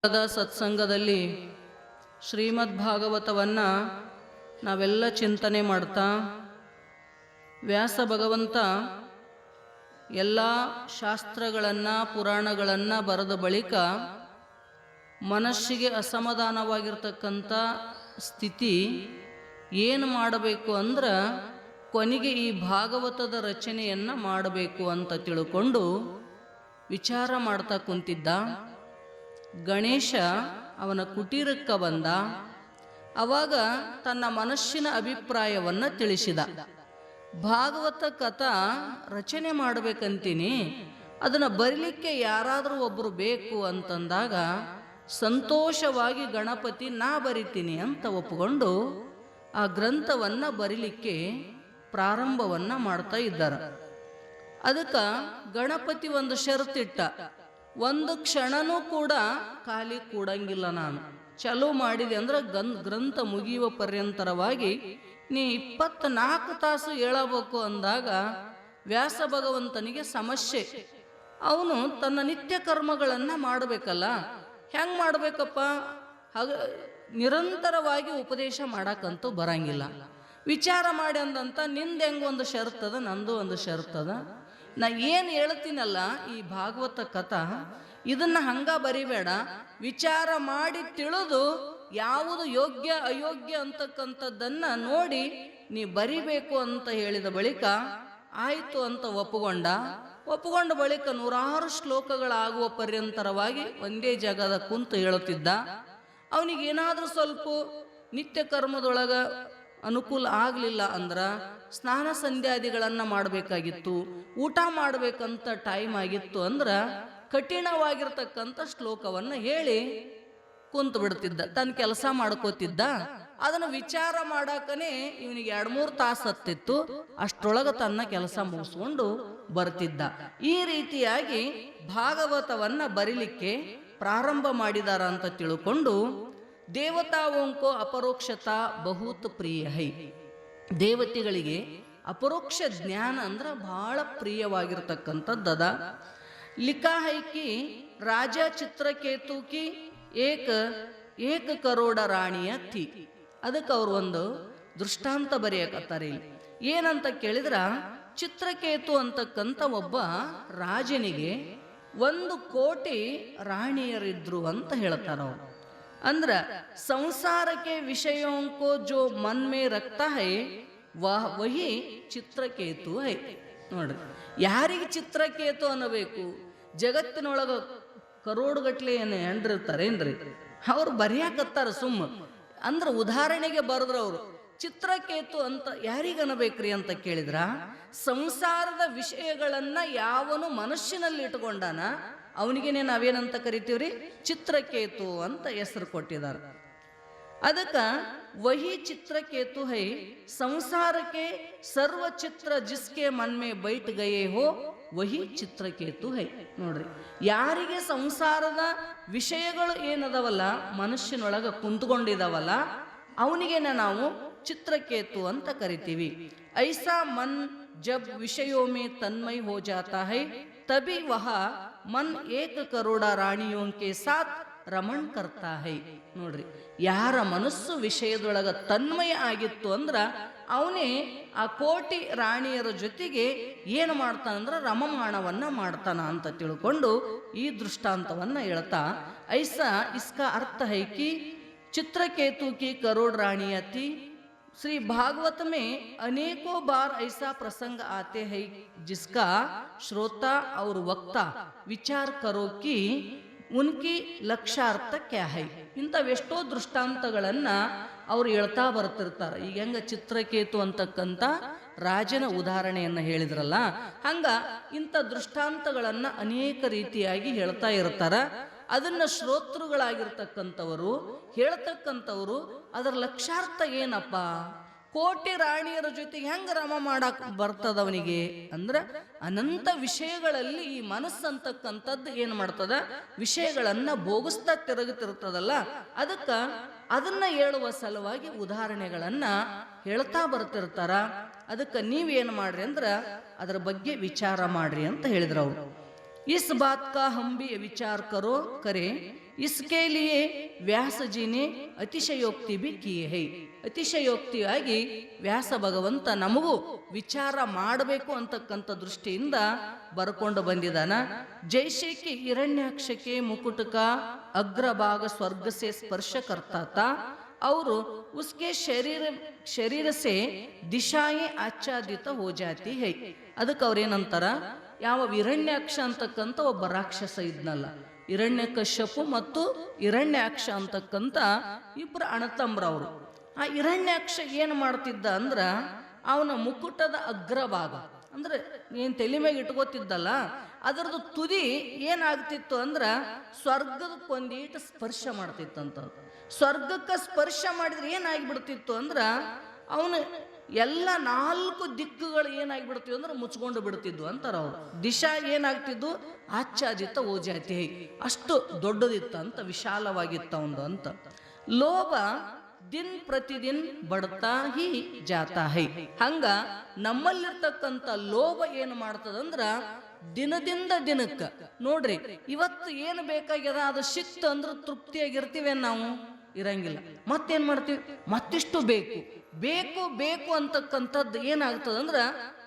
ಸತ್ಸಂಗದಲ್ಲಿ ಶ್ರೀಮದ್ ಭಾಗವತವನ್ನು ನಾವೆಲ್ಲ ಚಿಂತನೆ ಮಾಡ್ತಾ ವ್ಯಾಸ ಭಗವಂತ ಎಲ್ಲ ಶಾಸ್ತ್ರಗಳನ್ನು ಪುರಾಣಗಳನ್ನು ಬರೆದ ಬಳಿಕ ಮನಸ್ಸಿಗೆ ಅಸಮಾಧಾನವಾಗಿರ್ತಕ್ಕಂಥ ಸ್ಥಿತಿ ಏನು ಮಾಡಬೇಕು ಅಂದ್ರೆ ಕೊನೆಗೆ ಈ ಭಾಗವತದ ರಚನೆಯನ್ನು ಮಾಡಬೇಕು ಅಂತ ತಿಳ್ಕೊಂಡು ವಿಚಾರ ಮಾಡ್ತಾ ಕುಂತಿದ್ದ. ಗಣೇಶ ಅವನ ಕುಟೀರಕ್ಕೆ ಬಂದ. ಅವಾಗ ತನ್ನ ಮನಸ್ಸಿನ ಅಭಿಪ್ರಾಯವನ್ನು ತಿಳಿಸಿದ. ಭಾಗವತ ಕಥಾ ರಚನೆ ಮಾಡಬೇಕಂತೀನಿ, ಅದನ್ನು ಬರೀಲಿಕ್ಕೆ ಯಾರಾದರೂ ಒಬ್ಬರು ಬೇಕು ಅಂತಂದಾಗ ಸಂತೋಷವಾಗಿ ಗಣಪತಿ ನಾ ಬರಿತೀನಿ ಅಂತ ಒಪ್ಪಿಕೊಂಡು ಆ ಗ್ರಂಥವನ್ನು ಬರೀಲಿಕ್ಕೆ ಪ್ರಾರಂಭವನ್ನು ಮಾಡ್ತಾ ಇದ್ದಾರೆ. ಅದಕ್ಕೆ ಗಣಪತಿ ಒಂದು ಷರತ್ತಿಟ್ಟ, ಒಂದು ಕ್ಷಣನೂ ಕೂಡ ಖಾಲಿ ಕೂಡಂಗಿಲ್ಲ, ನಾನು ಚಾಲೂ ಮಾಡಿದೆ ಅಂದ್ರೆ ಗ್ರಂಥ ಮುಗಿಯುವ ಪರ್ಯಂತರವಾಗಿ ನೀ 24 ತಾಸು ಹೇಳಬೇಕು ಅಂದಾಗ ವ್ಯಾಸ ಭಗವಂತನಿಗೆ ಸಮಸ್ಯೆ. ಅವನು ತನ್ನ ನಿತ್ಯ ಕರ್ಮಗಳನ್ನು ಮಾಡಬೇಕಲ್ಲ, ಹೆಂಗೆ ಮಾಡಬೇಕಪ್ಪ? ಹಾಗ ನಿರಂತರವಾಗಿ ಉಪದೇಶ ಮಾಡಕ್ಕಂತೂ ಬರಂಗಿಲ್ಲ. ವಿಚಾರ ಮಾಡಿ ಅಂದಂತ ನಿಂದು ಹೆಂಗೆ ಒಂದು ಷರತ್ತದ, ನಂದು ಒಂದು ಷರತ್ತದ. ನಾ ಏನು ಹೇಳ್ತೀನಲ್ಲ ಈ ಭಾಗವತ ಕಥಾ, ಇದನ್ನ ಹಂಗ ಬರಿಬೇಡ, ವಿಚಾರ ಮಾಡಿ ತಿಳಿದು ಯಾವುದು ಯೋಗ್ಯ ಅಯೋಗ್ಯ ಅಂತಕ್ಕಂಥದ್ದನ್ನ ನೋಡಿ ನೀ ಬರಿಬೇಕು ಅಂತ ಹೇಳಿದ ಬಳಿಕ ಆಯಿತು ಅಂತ ಒಪ್ಪುಗೊಂಡ ಬಳಿಕ 100 ಶ್ಲೋಕಗಳಾಗುವ ಪರ್ಯಂತರವಾಗಿ ಒಂದೇ ಜಾಗದ ಕುಂತು ಹೇಳುತ್ತಿದ್ದ. ಅವನಿಗೇನಾದರೂ ಸ್ವಲ್ಪ ನಿತ್ಯ ಕರ್ಮದೊಳಗ ಅನುಕೂಲ ಆಗಲಿಲ್ಲ ಅಂದ್ರೆ ಸ್ನಾನ ಸಂಧ್ಯಾದಿಗಳನ್ನು ಮಾಡಬೇಕಾಗಿತ್ತು, ಊಟ ಮಾಡಬೇಕಂತ ಟೈಮ್ ಆಗಿತ್ತು ಅಂದ್ರೆ ಕಠಿಣವಾಗಿರ್ತಕ್ಕಂಥ ಶ್ಲೋಕವನ್ನು ಹೇಳಿ ಕುಂತು ಬಿಡ್ತಿದ್ದ, ತನ್ನ ಕೆಲಸ ಮಾಡ್ಕೋತಿದ್ದ. ಅದನ್ನು ವಿಚಾರ ಮಾಡಾಕನೇ ಇವನಿಗೆ 2-3 ತಾಸು ಹತ್ತಿತ್ತು. ಅಷ್ಟರೊಳಗೆ ತನ್ನ ಕೆಲಸ ಮುಗಿಸ್ಕೊಂಡು ಬರ್ತಿದ್ದ. ಈ ರೀತಿಯಾಗಿ ಭಾಗವತವನ್ನು ಬರೀಲಿಕ್ಕೆ ಪ್ರಾರಂಭ ಮಾಡಿದಾರ ಅಂತ ತಿಳ್ಕೊಂಡು, ದೇವತಾವಂಕೋ ಅಪರೋಕ್ಷತಾ ಬಹುತ್ ಪ್ರಿಯ ಹೈ. ದೇವತೆಗಳಿಗೆ ಅಪರೋಕ್ಷ ಜ್ಞಾನ ಅಂದ್ರೆ ಬಹಳ ಪ್ರಿಯವಾಗಿರ್ತಕ್ಕಂಥದ್ದದ. ಲಿಖಾ ಹೈಕಿ ರಾಜ ಚಿತ್ರಕೇತು ಕಿ ಏಕ ಕರೋಡ ರಾಣಿಯ ಥಿ. ಅದಕ್ಕೆ ಅವ್ರು ಒಂದು ದೃಷ್ಟಾಂತ ಬರೆಯಕತ್ತಾರೆ. ಏನಂತ ಕೇಳಿದ್ರ, ಚಿತ್ರಕೇತು ಅಂತಕ್ಕಂಥ ಒಬ್ಬ ರಾಜನಿಗೆ 1 ಕೋಟಿ ರಾಣಿಯರಿದ್ರು ಅಂತ ಹೇಳ್ತಾರ ಅವ್ರು. ಅಂದ್ರ ಸಂಸಾರಕ್ಕೆ ವಿಷಯೋಂಕೋ ಜೋ ಮನ್ ಮೇ ರಕ್ತ ಹೈ ವಹಿ ಚಿತ್ರಕೇತು ಹೈ. ನೋಡ್ರಿ, ಯಾರಿಗೆ ಚಿತ್ರಕೇತು ಅನ್ನಬೇಕು? ಜಗತ್ತಿನೊಳಗ ಕರೋಡುಗಟ್ಲೆ ಏನು ಹೆಂಡ್ರಿರ್ತಾರೇನ್ರಿ, ಅವ್ರು ಬರೆಯಾಕತ್ತಾರ ಸುಮ್ಮ. ಅಂದ್ರೆ ಉದಾಹರಣೆಗೆ ಬರೆದ್ರವ್ರು ಚಿತ್ರಕೇತು ಅಂತ ಯಾರಿಗನಬೇಕ್ರಿ ಅಂತ ಕೇಳಿದ್ರ, ಸಂಸಾರದ ವಿಷಯಗಳನ್ನ ಯಾವನು ಮನಸ್ಸಿನಲ್ಲಿ ಇಟ್ಕೊಂಡಾನ ಅವನಿಗೇನೆ ನಾವೇನಂತ ಕರಿತೀವ್ರಿ? ಚಿತ್ರಕೇತು ಅಂತ ಹೆಸರು ಕೊಟ್ಟಿದ್ದಾರೆ. ಅದಕ್ಕೆ ವಹಿ ಚಿತ್ರಕೇತು ಹೈ ಸಂಸಾರಕ್ಕೆ ಸರ್ವ ಚಿತ್ರ ಜಿಸ್ಕೆ ಮನ್ಮೆ ಬೈಟ್ ಗಯೇ ಹೋ ವಹಿ ಚಿತ್ರಕೇತು ಹೈ. ನೋಡ್ರಿ, ಯಾರಿಗೆ ಸಂಸಾರದ ವಿಷಯಗಳು ಏನದವಲ್ಲ ಮನುಷ್ಯನೊಳಗ ಕುಂತ್ಕೊಂಡಿದಾವಲ್ಲ ಅವನಿಗೇನೆ ನಾವು ಚಿತ್ರಕೇತು ಅಂತ ಕರಿತೀವಿ. ಐಸಾ ಮನ್ ಜಬ್ ವಿಷಯೋ ಮೇ ತನ್ಮಯ ಹೋ ಜಾತಾ ಹೈ ತಬಿ ವಹ ಮನ್ ಏಕ ಕರೋಡ ರಾಣಿಯೋಂಕೆ ಸಾಥ್ ರಮಣ್ ಕರ್ತಾ ಹೈ. ನೋಡ್ರಿ, ಯಾರ ಮನಸ್ಸು ವಿಷಯದೊಳಗ ತನ್ಮಯ ಆಗಿತ್ತು ಅಂದ್ರ ಅವನೇ ಆ ಕೋಟಿ ರಾಣಿಯರ ಜೊತೆಗೆ ಏನು ಮಾಡ್ತಾನಂದ್ರ ರಮಮಾಣವನ್ನ ಮಾಡ್ತಾನ ಅಂತ ತಿಳ್ಕೊಂಡು ಈ ದೃಷ್ಟಾಂತವನ್ನ ಹೇಳ್ತಾ, ಐಸಾ ಇಸ್ಕಾ ಅರ್ಥ ಹೈ ಕಿ ಚಿತ್ರಕೇತು ಕಿ ಕರೋड़ रानियां थी. श्री भागवत में अनेकों बार ऐसा प्रसंग आते हैं जिसका श्रोता और वक्ता विचार करो कि उनकी लक्ष्यार्थ क्या है. ಇಂಥವೆಷ್ಟೋ ದೃಷ್ಟಾಂತಗಳನ್ನ ಅವ್ರು ಹೇಳ್ತಾ ಬರ್ತಿರ್ತಾರೆ. ಈಗ ಹೆಂಗ ಚಿತ್ರಕೇತು ಅಂತಕ್ಕಂಥ ರಾಜನ ಉದಾಹರಣೆಯನ್ನ ಹೇಳಿದ್ರಲ್ಲ, ಹಂಗ ಇಂಥ ದೃಷ್ಟಾಂತಗಳನ್ನ ಅನೇಕ ರೀತಿಯಾಗಿ ಹೇಳ್ತಾ ಇರ್ತಾರ. ಅದನ್ನ ಶ್ರೋತೃಗಳಾಗಿರ್ತಕ್ಕಂಥವರು ಹೇಳ್ತಕ್ಕಂಥವ್ರು ಅದರ ಲಕ್ಷ್ಯಾರ್ಥ ಏನಪ್ಪ, ಕೋಟಿ ರಾಣಿಯರ ಜೊತೆಗೆ ಹೆಂಗ ರಮ ಮಾಡಕ್ ಬರ್ತದವನಿಗೆ ಅಂದ್ರೆ ಅನಂತ ವಿಷಯಗಳಲ್ಲಿ ಈ ಮನಸ್ಸಂತಕ್ಕಂಥದ್ದು ಏನು ಮಾಡ್ತದ, ವಿಷಯಗಳನ್ನ ಭೋಗಿಸ್ತಾ ತಿರುಗುತ್ತಿರ್ತದಲ್ಲ. ಅದಕ್ಕೆ ಅದನ್ನ ಹೇಳುವ ಸಲುವಾಗಿ ಉದಾಹರಣೆಗಳನ್ನ ಹೇಳ್ತಾ ಬರ್ತಿರ್ತಾರ. ಅದಕ್ಕೆ ನೀವೇನು ಮಾಡ್ರಿ ಅಂದ್ರೆ ಅದರ ಬಗ್ಗೆ ವಿಚಾರ ಮಾಡ್ರಿ ಅಂತ ಹೇಳಿದ್ರು ಅವರು. इस बात का हम भी विचार करें इसके लिए व्यास जी ने ಅತಿಶಯೋಕ್ತಿ ಬಿ ಕಿಯೇ ಹೈ. ಅತಿಶಯೋಕ್ತಿಯಾಗಿ ವ್ಯಾಸ ಭಗವಂತ ನಮಗೂ ವಿಚಾರ ಮಾಡಬೇಕು ಅಂತಕ್ಕಂಥ ದೃಷ್ಟಿಯಿಂದ ಬರ್ಕೊಂಡು ಬಂದಿದ್ದಾನ. ಜೈಶೇಕಿ ಹಿರಣ್ಯಾಕ್ಷಕ್ಕೆ ಮುಕುಟಕ ಅಗ್ರಭಾಗ ಸ್ವರ್ಗ ಸೆ ಸ್ಪರ್ಶ ಕರ್ತಾತ ಅವರು ಉಸ್ಕೆ ಶರೀರ ಸೆ ದಿಶಾಯೇ ಆಚ್ಛಾದಿತ ಹೋ ಜಾತಿ ಹೈ. ಅದಕ್ಕೆ ಅವ್ರೇನಂತಾರ, ಯಾವ ಹಿರಣ್ಯಾಕ್ಷ ಅಂತಕ್ಕಂಥ ಒಬ್ಬ ರಾಕ್ಷಸ ಇದ್ನಲ್ಲ, ಹಿರಣ್ಯಕಶ್ಯಪು ಮತ್ತು ಹಿರಣ್ಯಾಕ್ಷ ಅಂತಕ್ಕಂಥ ಇಬ್ಬರು ಅಣತಂಬ್ರವರು. ಆ ಹಿರಣ್ಯಾಕ್ಷ ಏನು ಮಾಡ್ತಿದ್ದ ಅಂದ್ರ, ಅವನ ಮುಕುಟದ ಅಗ್ರಭಾಗ ಅಂದ್ರೆ ಏನ್ ತಲೆ ಮೇಲೆ ಇಟ್ಕೋತಿದ್ದಲ್ಲ, ಅದರದ್ದು ತುದಿ ಏನಾಗ್ತಿತ್ತು ಅಂದ್ರ ಸ್ವರ್ಗದಕ್ಕೊಂದೀಟ ಸ್ಪರ್ಶ ಮಾಡ್ತಿತ್ತಂತ. ಸ್ವರ್ಗಕ್ಕೆ ಸ್ಪರ್ಶ ಮಾಡಿದ್ರೆ ಏನಾಗಿಬಿಡ್ತಿತ್ತು ಅಂದ್ರ ಅವನು ಎಲ್ಲ 4 ದಿಕ್ಕುಗಳು ಏನಾಗಿಬಿಡ್ತಿದ್ವು ಅಂದ್ರೆ ಮುಚ್ಕೊಂಡು ಬಿಡ್ತಿದ್ವು ಅಂತಾರ ಅವ್ರು. ದಿಶಾ ಏನಾಗ್ತಿದ್ವು ಆಚ್ಛಾದಿತ ಓಜಾತಿ, ಅಷ್ಟು ದೊಡ್ಡದಿತ್ತಂತ, ವಿಶಾಲವಾಗಿತ್ತ ಒಂದು ಅಂತ. ಲೋಭ ದಿನ್ ಪ್ರತಿದಿನ್ ಬಡ್ತಾ ಹಿ ಜಾತಾ ಹೈ. ಹಂಗ ನಮ್ಮಲ್ಲಿರ್ತಕ್ಕಂಥ ಲೋಭ ಏನು ಮಾಡ್ತದಂದ್ರ ದಿನದಿಂದ ದಿನಕ್ಕ ನೋಡ್ರಿ, ಇವತ್ತು ಏನು ಬೇಕಾಗ್ಯದ ಅದು ಸಿಕ್ತು ಅಂದ್ರೆ ತೃಪ್ತಿಯಾಗಿರ್ತೀವಿ ನಾವು, ಇರಂಗಿಲ್ಲ. ಮತ್ತೇನ್ ಮಾಡ್ತೀವಿ, ಮತ್ತಿಷ್ಟು ಬೇಕು ಬೇಕು ಬೇಕು ಅಂತಕ್ಕಂಥದ್ದು ಏನಾಗ್ತದಂದ್ರ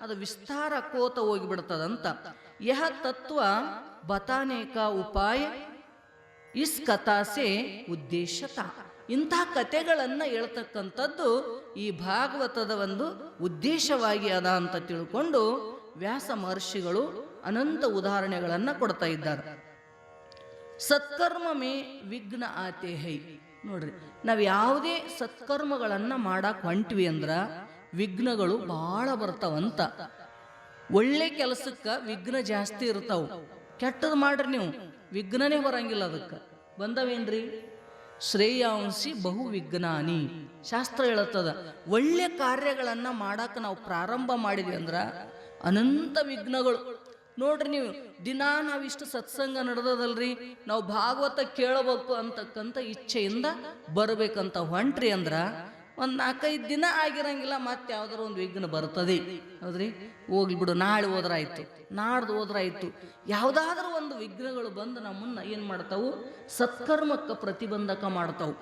ಅದು ವಿಸ್ತಾರ ಕೋತ ಹೋಗಿಬಿಡ್ತದಂತ. ಯಹ ತತ್ವ ಬತಾನೆ ಕಾ ಉಪಾಯ ಇಸ್ ಕಥಾಸೆ ಉದ್ದೇಶತ. ಇಂಥ ಕಥೆಗಳನ್ನ ಹೇಳ್ತಕ್ಕಂಥದ್ದು ಈ ಭಾಗವತದ ಒಂದು ಉದ್ದೇಶವಾಗಿ ಅದ ಅಂತ ತಿಳ್ಕೊಂಡು ವ್ಯಾಸ ಮಹರ್ಷಿಗಳು ಅನಂತ ಉದಾಹರಣೆಗಳನ್ನ ಕೊಡ್ತಾ ಇದ್ದಾರೆ. ಸತ್ಕರ್ಮ ಮೇ ವಿಘ್ನ ಆತೆ ಹೈ. ನೋಡ್ರಿ, ನಾವು ಯಾವುದೇ ಸತ್ಕರ್ಮಗಳನ್ನ ಮಾಡಕ್ ಹೊಂಟ್ವಿ ಅಂದ್ರ ವಿಘ್ನಗಳು ಬಹಳ ಬರ್ತಾವಂತ. ಒಳ್ಳೆ ಕೆಲಸಕ್ಕ ವಿಘ್ನ ಜಾಸ್ತಿ ಇರ್ತಾವ, ಕೆಟ್ಟದ್ ಮಾಡ್ರಿ ನೀವು ವಿಘ್ನನೇ ಬರಂಗಿಲ್ಲ. ಅದಕ್ಕೆ ಬಂದವೇನ್ರಿ, ಶ್ರೇಯಾಂಸಿ ಬಹು ವಿಘ್ನಾನಿ ಶಾಸ್ತ್ರ ಹೇಳುತ್ತದ. ಒಳ್ಳೆ ಕಾರ್ಯಗಳನ್ನ ಮಾಡಾಕ ನಾವು ಪ್ರಾರಂಭ ಮಾಡಿದ್ವಿ ಅಂದ್ರ ಅನಂತ ವಿಘ್ನಗಳು. ನೋಡ್ರಿ, ನೀವು ದಿನಾ ನಾವಿಷ್ಟು ಸತ್ಸಂಗ ನಡೆದದಲ್ರಿ, ನಾವು ಭಾಗವತ ಕೇಳಬೇಕು ಅಂತಕ್ಕಂಥ ಇಚ್ಛೆಯಿಂದ ಬರಬೇಕಂತ ಹೊಂಟ್ರಿ ಅಂದ್ರ ಒಂದು 4-5 ದಿನ ಆಗಿರಂಗಿಲ್ಲ, ಮತ್ತೆ ಯಾವ್ದಾರ ಒಂದು ವಿಘ್ನ ಬರ್ತದೆ. ಹೌದ್ರಿ, ಹೋಗ್ಲಿ ಬಿಡು, ನಾಳೆ ಹೋದ್ರಾಯ್ತು, ನಾಡ್ದು ಹೋದ್ರಾಯ್ತು. ಯಾವುದಾದ್ರೂ ಒಂದು ವಿಘ್ನಗಳು ಬಂದು ನಮ್ಮನ್ನ ಏನ್ ಮಾಡ್ತಾವು, ಸತ್ಕರ್ಮಕ್ಕೆ ಪ್ರತಿಬಂಧಕ ಮಾಡ್ತಾವು.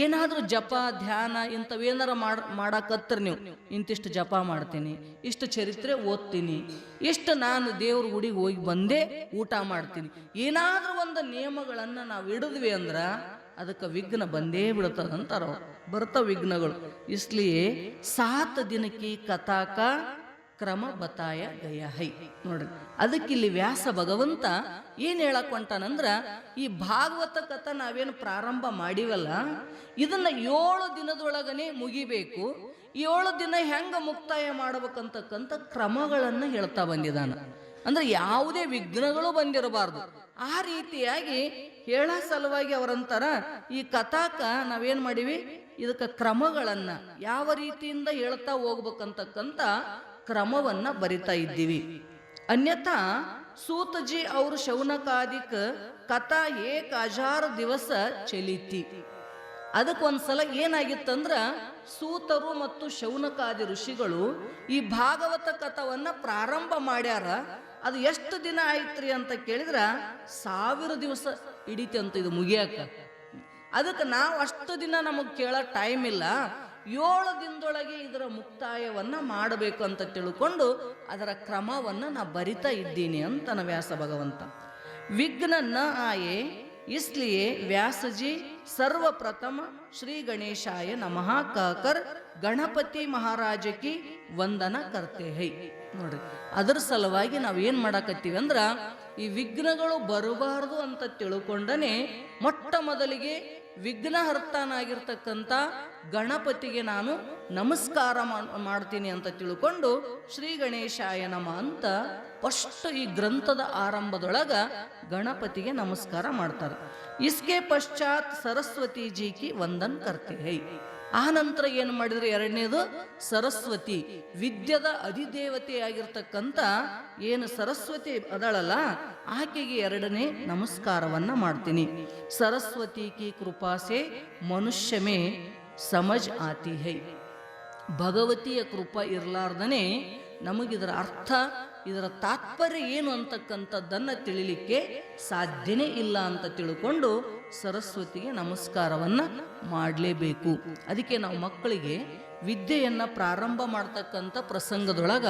ಏನಾದ್ರೂ ಜಪ ಧ್ಯಾನ ಇಂಥವೇನಾರ ಮಾಡಾಕತ್ತರ ನೀವು, ಇಂತಿಷ್ಟು ಜಪ ಮಾಡ್ತೀನಿ, ಇಷ್ಟು ಚರಿತ್ರೆ ಓದ್ತೀನಿ, ಇಷ್ಟು ನಾನು ದೇವ್ರ ಗುಡಿಗೆ ಹೋಗಿ ಬಂದೇ ಊಟ ಮಾಡ್ತೀನಿ, ಏನಾದ್ರೂ ಒಂದು ನಿಯಮಗಳನ್ನ ನಾವು ಹಿಡಿದ್ವಿ ಅಂದ್ರ ಅದಕ್ಕೆ ವಿಘ್ನ ಬಂದೇ ಬಿಡುತ್ತದಂತಾರ. ಬರ್ತಾವ ವಿಘ್ನಗಳು. ಇಸ್ಲಿಯೇ 7 ದಿನಕ್ಕೆ ಕಥಾಕ ಕ್ರಮ ಬತಾಯ ಗಯ ಹೈ. ನೋಡ್ರಿ, ಅದಕ್ಕಿಲ್ಲಿ ವ್ಯಾಸ ಭಗವಂತ ಏನ್ ಹೇಳಕ್ ಹೊಂಟಾನಂದ್ರ, ಈ ಭಾಗವತ ಕಥಾ ನಾವೇನು ಪ್ರಾರಂಭ ಮಾಡಿವಲ್ಲ, ಇದನ್ನ 7 ದಿನದೊಳಗನೆ ಮುಗಿಬೇಕು. 7 ದಿನ ಹೆಂಗ ಮುಕ್ತಾಯ ಮಾಡ್ಬೇಕಂತಕ್ಕಂಥ ಕ್ರಮಗಳನ್ನ ಹೇಳ್ತಾ ಬಂದಿದ್ದಾನ. ಅಂದ್ರೆ ಯಾವುದೇ ವಿಘ್ನಗಳು ಬಂದಿರಬಾರ್ದು. ಆ ರೀತಿಯಾಗಿ ಹೇಳ ಸಲುವಾಗಿ ಅವರಂತರ ಈ ಕಥಾಕ ನಾವೇನ್ ಮಾಡಿವಿ, ಇದಕ್ಕೆ ಕ್ರಮಗಳನ್ನ ಯಾವ ರೀತಿಯಿಂದ ಹೇಳ್ತಾ ಹೋಗ್ಬೇಕಂತಕ್ಕಂಥ ಕ್ರಮವನ್ನ ಬರಿತಾ ಇದ್ದೀವಿ. ಅನ್ಯಥಾ ಸೂತಜಿ ಅವರು ಶೌನಕಾದಿಕ ಕಥಾ 1000 ದಿವಸ ಚಲಿತಿ. ಅದಕ್ಕೊಂದ್ಸಲ ಏನಾಗಿತ್ತಂದ್ರ ಸೂತರು ಮತ್ತು ಶೌನಕಾದಿ ಋಷಿಗಳು ಈ ಭಾಗವತ ಕಥವನ್ನ ಪ್ರಾರಂಭ ಮಾಡ್ಯಾರ. ಅದು ಎಷ್ಟು ದಿನ ಆಯ್ತ್ರಿ ಅಂತ ಕೇಳಿದ್ರ 1000 ದಿವಸ ಹಿಡಿತಿ ಅಂತ ಇದು ಮುಗಿಯಾಕ. ಅದಕ್ಕೆ ನಾವು ಅಷ್ಟು ದಿನ ನಮಗ್ ಕೇಳೋ ಟೈಮ್ ಇಲ್ಲ, 7 ದಿನದೊಳಗೆ ಇದರ ಮುಕ್ತಾಯವನ್ನ ಮಾಡಬೇಕು ಅಂತ ತಿಳ್ಕೊಂಡು ಅದರ ಕ್ರಮವನ್ನ ನಾ ಬರಿತಾ ಇದ್ದೀನಿ ಅಂತ ವ್ಯಾಸ ಭಗವಂತ. ವಿಘ್ನ ನ ಆಯೆ इसलिए व्यास जी सर्वप्रथम श्री गणेशाय नमः कहकर गणपति महाराज की ವಂದನ करते हैं. ನೋಡ್ರಿ, ಅದರ ಸಲುವಾಗಿ ನಾವು ಏನ್ ಮಾಡಾಕತ್ತೀವಿ ಅಂದ್ರ ಈ ವಿಘ್ನಗಳು ಬರಬಾರದು ಅಂತ ತಿಳ್ಕೊಂಡನೆ ಮೊಟ್ಟ ಮೊದಲಿಗೆ ವಿಘ್ನಹರ್ತನಾಗಿರ್ತಕ್ಕಂಥ ಗಣಪತಿಗೆ ನಾನು ನಮಸ್ಕಾರ ಮಾಡ್ತೀನಿ ಅಂತ ತಿಳ್ಕೊಂಡು ಶ್ರೀ ಗಣೇಶಾಯ ನಮಃ ಅಂತ ಫಸ್ಟ್ ಈ ಗ್ರಂಥದ ಆರಂಭದೊಳಗ ಗಣಪತಿಗೆ ನಮಸ್ಕಾರ ಮಾಡ್ತಾರೆ. ಇಸ್ಕೆ ಪಶ್ಚಾತ್ ಸರಸ್ವತಿ ಜಿ ಕಿ ವಂದನ್ ಕರ್ತೆ ಹೈ. ಆ ನಂತರ ಏನು ಮಾಡಿದ್ರೆ ಎರಡನೇದು ಸರಸ್ವತಿ, ವಿದ್ಯದ ಅಧಿದೇವತೆಯಾಗಿರ್ತಕ್ಕಂಥ ಏನು ಸರಸ್ವತಿ ಅದಳಲ್ಲ, ಆಕೆಗೆ ಎರಡನೇ ನಮಸ್ಕಾರವನ್ನ ಮಾಡ್ತೀನಿ. ಸರಸ್ವತಿ ಕಿ ಕೃಪಾಸೆ ಮನುಷ್ಯ ಮೇ ಸಮಜ್ ಆತಿ ಹೈ. ಭಗವತಿಯ ಕೃಪಾ ಇರ್ಲಾರ್ದನೆ ನಮಗಿದರ ಅರ್ಥ, ಇದರ ತಾತ್ಪರ್ಯ ಏನು ಅಂತಕ್ಕಂಥದ್ದನ್ನ ತಿಳಿಲಿಕ್ಕೆ ಸಾಧ್ಯನೇ ಇಲ್ಲ ಅಂತ ತಿಳ್ಕೊಂಡು ಸರಸ್ವತಿಗೆ ನಮಸ್ಕಾರವನ್ನು ಮಾಡಲೇಬೇಕು. ಅದಕ್ಕೆ ನಾವು ಮಕ್ಕಳಿಗೆ ವಿದ್ಯೆಯನ್ನು ಪ್ರಾರಂಭ ಮಾಡ್ತಕ್ಕಂಥ ಪ್ರಸಂಗದೊಳಗ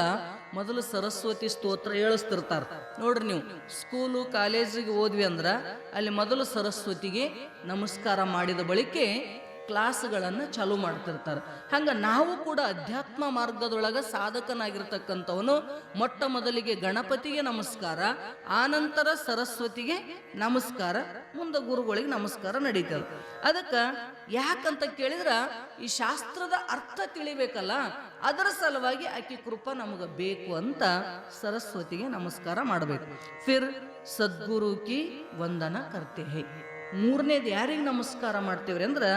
ಮೊದಲು ಸರಸ್ವತಿ ಸ್ತೋತ್ರ ಹೇಳಿಸ್ತಿರ್ತಾರೆ ನೋಡ್ರಿ. ನೀವು ಸ್ಕೂಲು ಕಾಲೇಜಿಗೆ ಹೋದ್ವಿ ಅಂದ್ರೆ ಅಲ್ಲಿ ಮೊದಲು ಸರಸ್ವತಿಗೆ ನಮಸ್ಕಾರ ಮಾಡಿದ ಬಳಿಕ ಕ್ಲಾಸ್ಗಳನ್ನು ಚಾಲೂ ಮಾಡ್ತಿರ್ತಾರೆ. ಹಂಗೆ ನಾವು ಕೂಡ ಅಧ್ಯಾತ್ಮ ಮಾರ್ಗದೊಳಗೆ ಸಾಧಕನಾಗಿರ್ತಕ್ಕಂಥವನು ಮೊಟ್ಟ ಮೊದಲಿಗೆ ಗಣಪತಿಗೆ ನಮಸ್ಕಾರ, ಆನಂತರ ಸರಸ್ವತಿಗೆ ನಮಸ್ಕಾರ, ಮುಂದೆ ಗುರುಗಳಿಗೆ ನಮಸ್ಕಾರ ನಡೀತದೆ. ಅದಕ್ಕೆ ಯಾಕಂತ ಕೇಳಿದ್ರೆ ಈ ಶಾಸ್ತ್ರದ ಅರ್ಥ ತಿಳಿಬೇಕಲ್ಲ, ಅದರ ಸಲುವಾಗಿ ಆಕೆ ಕೃಪಾ ನಮಗೆ ಬೇಕು ಅಂತ ಸರಸ್ವತಿಗೆ ನಮಸ್ಕಾರ ಮಾಡಬೇಕು. ಫಿರ್ ಸದ್ಗುರು ಕಿ ವಂದನ ಕರ್ತೆ ಹೈ. ಮೂರನೇದು ಯಾರಿಗೆ ನಮಸ್ಕಾರ ಮಾಡ್ತೇವ್ರಿ ಅಂದ್ರೆ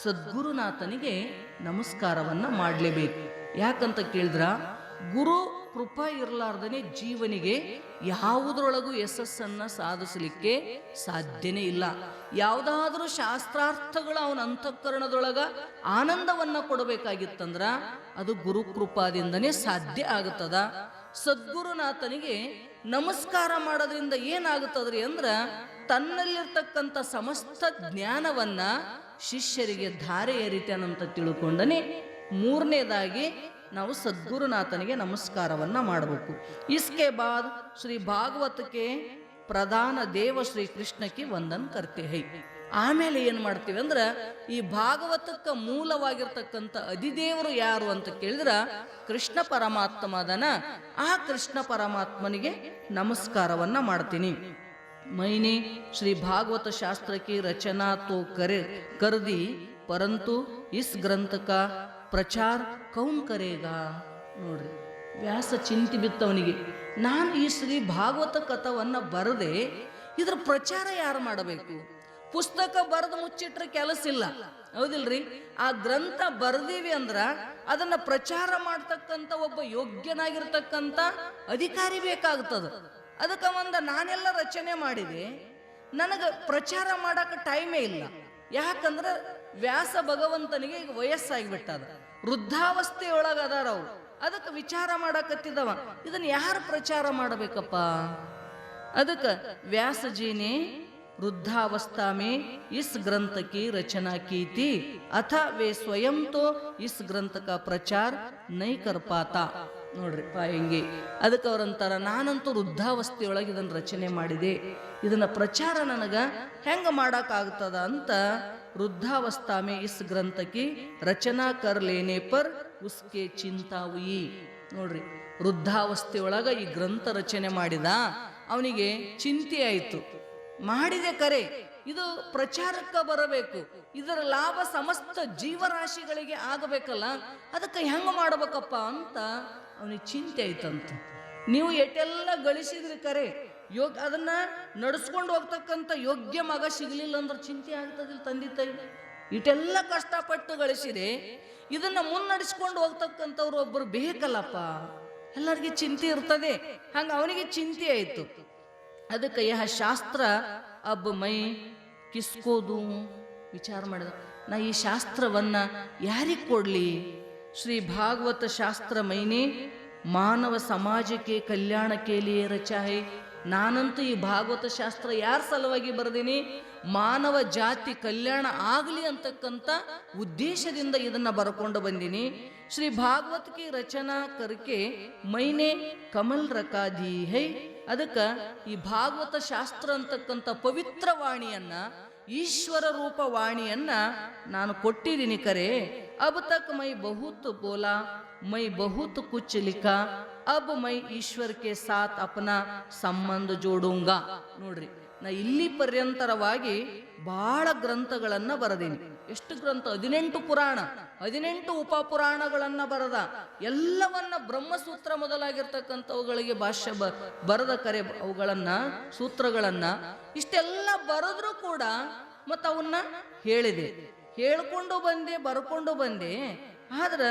ಸದ್ಗುರುನಾಥನಿಗೆ ನಮಸ್ಕಾರವನ್ನ ಮಾಡಲೇಬೇಕು. ಯಾಕಂತ ಕೇಳಿದ್ರ ಗುರು ಕೃಪಾ ಇರಲಾರ್ದನೆ ಜೀವನಿಗೆ ಯಾವುದ್ರೊಳಗೂ ಯಶಸ್ಸನ್ನ ಸಾಧಿಸಲಿಕ್ಕೆ ಸಾಧ್ಯನೇ ಇಲ್ಲ. ಯಾವುದಾದ್ರೂ ಶಾಸ್ತ್ರಾರ್ಥಗಳು ಅವನ ಅಂತಃಕರಣದೊಳಗ ಆನಂದವನ್ನ ಕೊಡಬೇಕಾಗಿತ್ತಂದ್ರ ಅದು ಗುರು ಕೃಪಾದಿಂದನೇ ಸಾಧ್ಯ ಆಗುತ್ತದ. ಸದ್ಗುರುನಾಥನಿಗೆ ನಮಸ್ಕಾರ ಮಾಡೋದ್ರಿಂದ ಏನಾಗುತ್ತದ್ರಿ ಅಂದ್ರ ತನ್ನಲ್ಲಿರ್ತಕ್ಕಂಥ ಸಮಸ್ತ ಜ್ಞಾನವನ್ನ ಶಿಷ್ಯರಿಗೆ ಧಾರೆ ಎರಿತಾನಂತ ತಿಳ್ಕೊಂಡನೆ ಮೂರನೇದಾಗಿ ನಾವು ಸದ್ಗುರುನಾಥನಿಗೆ ನಮಸ್ಕಾರವನ್ನ ಮಾಡಬೇಕು. ಇಸ್ಕೆ ಬಾದ್ ಶ್ರೀ ಭಾಗವತಕ್ಕೆ ಪ್ರಧಾನ ದೇವ ಶ್ರೀ ಕೃಷ್ಣಕ್ಕೆ ವಂದನ್ ಕರ್ತೆ ಹೈ. ಆಮೇಲೆ ಏನ್ ಮಾಡ್ತೀವಿ ಅಂದ್ರ ಈ ಭಾಗವತಕ್ಕ ಮೂಲವಾಗಿರ್ತಕ್ಕಂಥ ಅಧಿದೇವರು ಯಾರು ಅಂತ ಕೇಳಿದ್ರ ಕೃಷ್ಣ ಪರಮಾತ್ಮ ಅದನ. ಆ ಕೃಷ್ಣ ಪರಮಾತ್ಮನಿಗೆ ನಮಸ್ಕಾರವನ್ನ ಮಾಡ್ತೀನಿ. ಮೈನೆ ಶ್ರೀ ಭಾಗವತ ಶಾಸ್ತ್ರ की रचना तो कर दी परंतु इस ग्रंथ का ಪ್ರಚಾರ ಕೌನ್ ಕರೇಗಾ. ನೋಡ್ರಿ, ವ್ಯಾಸ ಚಿಂತೆ ಬಿತ್ತವನಿಗೆ, ನಾನು ಈ ಶ್ರೀ ಭಾಗವತ ಕಥವನ್ನ ಬರದೆ ಇದ್ರ ಪ್ರಚಾರ ಯಾರು ಮಾಡಬೇಕು? ಪುಸ್ತಕ ಬರೆದು ಮುಚ್ಚಿಟ್ರೆ ಕೆಲಸ ಇಲ್ಲ, ಹೌದಿಲ್ರಿ? ಆ ಗ್ರಂಥ ಬರ್ದೀವಿ ಅಂದ್ರ ಅದನ್ನ ಪ್ರಚಾರ ಮಾಡ್ತಕ್ಕಂಥ ಒಬ್ಬ ಯೋಗ್ಯನಾಗಿರ್ತಕ್ಕಂಥ ಅಧಿಕಾರಿ ಬೇಕಾಗ್ತದ. ಅದಕ್ಕೆ ನಾನೆಲ್ಲ ರಚನೆ ಮಾಡಿದೆ, ನನಗೆ ಪ್ರಚಾರ ಮಾಡಕ್ಕೆ ಟೈಮೇ ಇಲ್ಲ. ಯಾಕಂದ್ರೆ ವ್ಯಾಸ ಭಗವಂತನಿಗೆ ಈಗ ವಯಸ್ಸಾಗಿಬಿಟ್ಟದ, ವೃದ್ಧಾವಸ್ಥೆಯೊಳಗ ಅದಾರ ಅವ್ರು. ಅದಕ್ಕೆ ವಿಚಾರ ಮಾಡಕತ್ತಿದವ, ಇದನ್ನ ಯಾರು ಪ್ರಚಾರ ಮಾಡಬೇಕಪ್ಪ? ಅದಕ್ಕೆ ವ್ಯಾಸಜಿನೇ वृद्धावस्था में इस ग्रंथ की रचना की थी अथा वे स्वयं तो इस ग्रंथ का प्रचार नहीं कर पाता. ನೋಡ್ರಿ ಹಿಂಗೆ. ಅದಕ್ಕೆ ಅವ್ರಂತಾರ, ನಾನಂತೂ ವೃದ್ಧಾವಸ್ಥೆಯೊಳಗೆ ಇದನ್ನ ರಚನೆ ಮಾಡಿದೆ, ಇದನ್ನ ಪ್ರಚಾರ ನನಗ ಹೆಂಗ ಮಾಡಕ್ಕಾಗ್ತದ ಅಂತ ವೃದ್ಧಾವಸ್ಥಾ ಮೇ ಇಸ್ ಗ್ರಂಥ ಕಿ ರಚನಾ ಕರ್ ಲೇನೆ ಪರ್ ಉಸ್ಕೆ ಚಿಂತಾ ಹುಯಿ. ನೋಡ್ರಿ, ವೃದ್ಧಾವಸ್ಥೆಯೊಳಗ ಈ ಗ್ರಂಥ ರಚನೆ ಮಾಡಿದ, ಅವನಿಗೆ ಚಿಂತೆ ಆಯಿತು. ಮಾಡಿದೆ ಕರೆ, ಇದು ಪ್ರಚಾರಕ್ಕೆ ಬರಬೇಕು, ಇದರ ಲಾಭ ಸಮಸ್ತ ಜೀವರಾಶಿಗಳಿಗೆ ಆಗಬೇಕಲ್ಲ, ಅದಕ್ಕೆ ಹೆಂಗ ಮಾಡಬೇಕಪ್ಪ ಅಂತ ಅವನಿಗೆ ಚಿಂತೆ ಆಯ್ತಂತ. ನೀವು ಎಷ್ಟೆಲ್ಲ ಗಳಿಸಿದ್ರಿ ಕರೆ, ಅದನ್ನ ನಡೆಸ್ಕೊಂಡು ಹೋಗ್ತಕ್ಕಂಥ ಯೋಗ್ಯ ಮಗ ಸಿಗಲಿಲ್ಲ ಅಂದ್ರೆ ಚಿಂತೆ ಆಗ್ತದಿಲ್ಲ ತಂದೆ ತಾಯಿ? ಇಟೆಲ್ಲ ಕಷ್ಟಪಟ್ಟು ಗಳಿಸಿದೆ, ಇದನ್ನ ಮುನ್ನಡೆಸ್ಕೊಂಡು ಹೋಗ್ತಕ್ಕಂಥವ್ರು ಒಬ್ಬರು ಬೇಕಲ್ಲಪ್ಪ, ಎಲ್ಲರಿಗೆ ಚಿಂತೆ ಇರ್ತದೆ. ಹಂಗ ಅವನಿಗೆ ಚಿಂತೆ ಆಯ್ತು. ಅದಕ್ಕೆ ಯಹ ಶಾಸ್ತ್ರ ಅಬ್ಬ ಮೈ ಕಿಸ್ಕೋದು ವಿಚಾರ ಮಾಡಿದ, ನಾ ಈ ಶಾಸ್ತ್ರವನ್ನ ಯಾರಿಗೆ ಕೊಡ್ಲಿ? ಶ್ರೀ ಭಾಗವತ ಶಾಸ್ತ್ರ ಮೈನೆ ಮಾನವ ಸಮಾಜಕ್ಕೆ ಕಲ್ಯಾಣಕ್ಕೆ ಲಿಯೇ ರಚಾ ಹೈ. ನಾನಂತೂ ಈ ಭಾಗವತ ಶಾಸ್ತ್ರ ಯಾರ ಸಲುವಾಗಿ ಬರೆದೀನಿ? ಮಾನವ ಜಾತಿ ಕಲ್ಯಾಣ ಆಗಲಿ ಅಂತಕ್ಕಂಥ ಉದ್ದೇಶದಿಂದ ಇದನ್ನ ಬರ್ಕೊಂಡು ಬಂದೀನಿ. ಶ್ರೀ ಭಾಗವತ್ ಕಿ ರಚನಾ ಕರ್ಕೆ ಮೈನೆ ಕಮಲ್ ರಕಾ ದಿ ಹೈ. ಅದಕ್ಕೆ ಈ ಭಾಗವತ ಶಾಸ್ತ್ರ ಅಂತಕ್ಕಂಥ ಪವಿತ್ರ ವಾಣಿಯನ್ನ, ಈಶ್ವರ ರೂಪ ವಾಣಿಯನ್ನ ನಾನು ಕೊಟ್ಟಿದ್ದೀನಿ ಕರೆ. ಅಬ್ ತಕ್ ಮೈ ಬಹುತ್ ಬೋಲಾ, ಮೈ ಬಹುತ್ ಕುಚ್ ಲಿಖಾ, ಅಬ್ ಮೈ ಈಶ್ವರ ಕೆ ಸಾಥ್ ಅಪನಾ ಸಂಬಂಧ ಜೋಡೂಂಗಾ. ನೋಡ್ರಿ, ನಾ ಇಲ್ಲಿ ಪರ್ಯಂತರವಾಗಿ ಬಹಳ ಗ್ರಂಥಗಳನ್ನ ಬರೆದೀನಿ. ಎಷ್ಟು ಗ್ರಂಥ? 18 ಪುರಾಣ, 18 ಉಪಪುರಾಣಗಳನ್ನ ಬರೆದ. ಎಲ್ಲವನ್ನ ಬ್ರಹ್ಮಸೂತ್ರ ಮೊದಲಾಗಿರ್ತಕ್ಕಂಥವುಗಳಿಗೆ ಭಾಷ್ಯ ಬರೆದ ಕರೆ, ಅವುಗಳನ್ನ ಸೂತ್ರಗಳನ್ನ ಇಷ್ಟೆಲ್ಲ ಬರೆದ್ರು ಕೂಡ ಮತ್ತ ಅವನ್ನ ಹೇಳಿದೆ, ಹೇಳ್ಕೊಂಡು ಬಂದೆ, ಬರ್ಕೊಂಡು ಬಂದೆ. ಆದ್ರ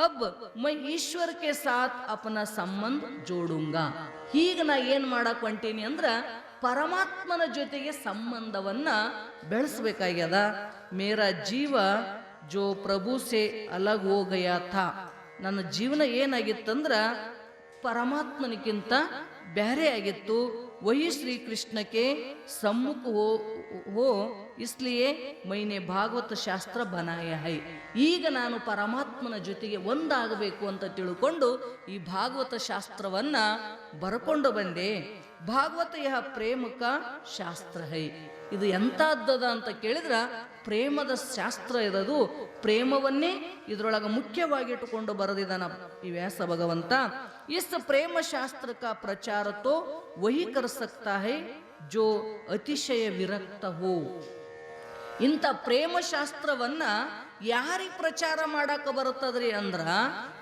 ಅಬ್ ಮೈ ಈಶ್ವರ ಕೆ ಸಾಥ್ ಅಪನ ಸಂಬಂಧ ಜೋಡುಂಗಾ. ಹೀಗ ನಾ ಏನ್ ಮಾಡಕ್ ಹೊಂಟೀನಿ ಅಂದ್ರ ಪರಮಾತ್ಮನ ಜೊತೆಗೆ ಸಂಬಂಧವನ್ನ ಬೆಳೆಸಬೇಕಾಗ್ಯದ. ಮೇರಾ ಜೀವ ಜೋ ಪ್ರಭು ಸೆ ಅಲಗ್ ಹೋ ಗಯಾ ಥಾ. ನನ್ನ ಜೀವನ ಏನಾಗಿತ್ತಂದ್ರ ಪರಮಾತ್ಮನಿಗಿಂತ ಬ್ಯಾರೆ ಆಗಿತ್ತು. ವಹಿ ಶ್ರೀ ಕೃಷ್ಣಕ್ಕೆ हो इसलिए मैंने ಭಾಗವತ ಶಾಸ್ತ್ರ ಬನಾಯ ಹೈ. ಈಗ ನಾನು ಪರಮಾತ್ಮನ ಜೊತೆಗೆ ಒಂದಾಗಬೇಕು ಅಂತ ತಿಳ್ಕೊಂಡು ಈ ಭಾಗವತ ಶಾಸ್ತ್ರವನ್ನ ಬರ್ಕೊಂಡು ಬಂದೆ. ಭಾಗವತ ಯಹ ಪ್ರೇಮಕ ಶಾಸ್ತ್ರ ಹೈ. ಇದು ಎಂಥದ್ದದ ಅಂತ ಕೇಳಿದ್ರ ಪ್ರೇಮದ ಶಾಸ್ತ್ರ ಇರೋದು. ಪ್ರೇಮವನ್ನೇ ಇದರೊಳಗೆ ಮುಖ್ಯವಾಗಿ ಇಟ್ಟುಕೊಂಡು ಬರೆದಿದ್ದಾನ ಈ ವ್ಯಾಸ ಭಗವಂತ. ಇಸ್ ಪ್ರೇಮ ಶಾಸ್ತ್ರ ಕಾ ಪ್ರಚಾರ ತೋ ವಹಿ ಕರ್ ಸಕ್ತಾ ಹೈ ಜೋ ಅತಿಶಯ ವಿರಕ್ತ ಹೋ. ಇಂಥ ಪ್ರೇಮ ಶಾಸ್ತ್ರವನ್ನ ಯಾರಿಗೆ ಪ್ರಚಾರ ಮಾಡಾಕ ಬರುತ್ತದ್ರಿ ಅಂದ್ರ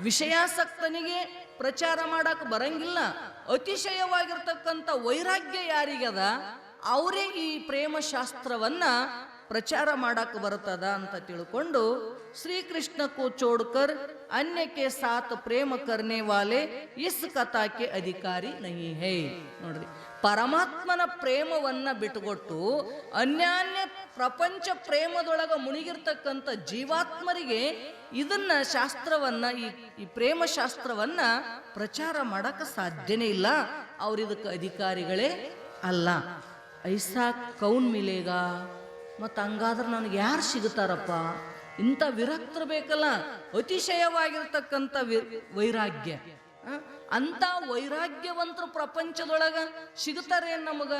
ವಿಷಯಾಸಕ್ತನಿಗೆ ಪ್ರಚಾರ ಮಾಡಾಕ ಬರಂಗಿಲ್ಲ. ಅತಿಶಯವಾಗಿರ್ತಕ್ಕಂಥ ವೈರಾಗ್ಯ ಯಾರಿಗದ ಅವರೇ ಈ ಪ್ರೇಮ ಶಾಸ್ತ್ರವನ್ನ ಪ್ರಚಾರ ಮಾಡಾಕ ಬರುತ್ತದ ಅಂತ ತಿಳ್ಕೊಂಡು ಶ್ರೀಕೃಷ್ಣ ಕೋ ಚೋಡ್ಕರ್ ಅನ್ಯಕ್ಕೆ ಸಾತ್ ಪ್ರೇಮ ಕರ್ನೆ ವಾಲೆ ಇಸ್ ಕಥಾಕ್ಕೆ ಅಧಿಕಾರಿ ನಹಿ ಹೈ. ನೋಡ್ರಿ, ಪರಮಾತ್ಮನ ಪ್ರೇಮವನ್ನ ಬಿಟ್ಟುಕೊಟ್ಟು ಅನ್ಯಾನ್ಯ ಪ್ರಪಂಚ ಪ್ರೇಮದೊಳಗ ಮುಳುಗಿರ್ತಕ್ಕಂಥ ಜೀವಾತ್ಮರಿಗೆ ಇದನ್ನ ಶಾಸ್ತ್ರವನ್ನ ಈ ಪ್ರೇಮ ಶಾಸ್ತ್ರವನ್ನ ಪ್ರಚಾರ ಮಾಡಕ ಸಾಧ್ಯನೇ ಇಲ್ಲ. ಅವ್ರಿದಕ್ಕೆ ಅಧಿಕಾರಿಗಳೇ ಅಲ್ಲ. ಐಸಾ ಕೌನ್ ಮಿಲೇಗ. ಮತ್ತು ಹಂಗಾದ್ರೆ ನನಗೆ ಯಾರು ಸಿಗುತ್ತಾರಪ್ಪ? ಇಂಥ ವಿರಕ್ತರು ಬೇಕಲ್ಲ, ಅತಿಶಯವಾಗಿರ್ತಕ್ಕಂಥ ವೈರಾಗ್ಯ. ಅಂತ ವೈರಾಗ್ಯವಂತರು ಪ್ರಪಂಚದೊಳಗ ಸಿಗುತ್ತಾರೆ ನಮಗ?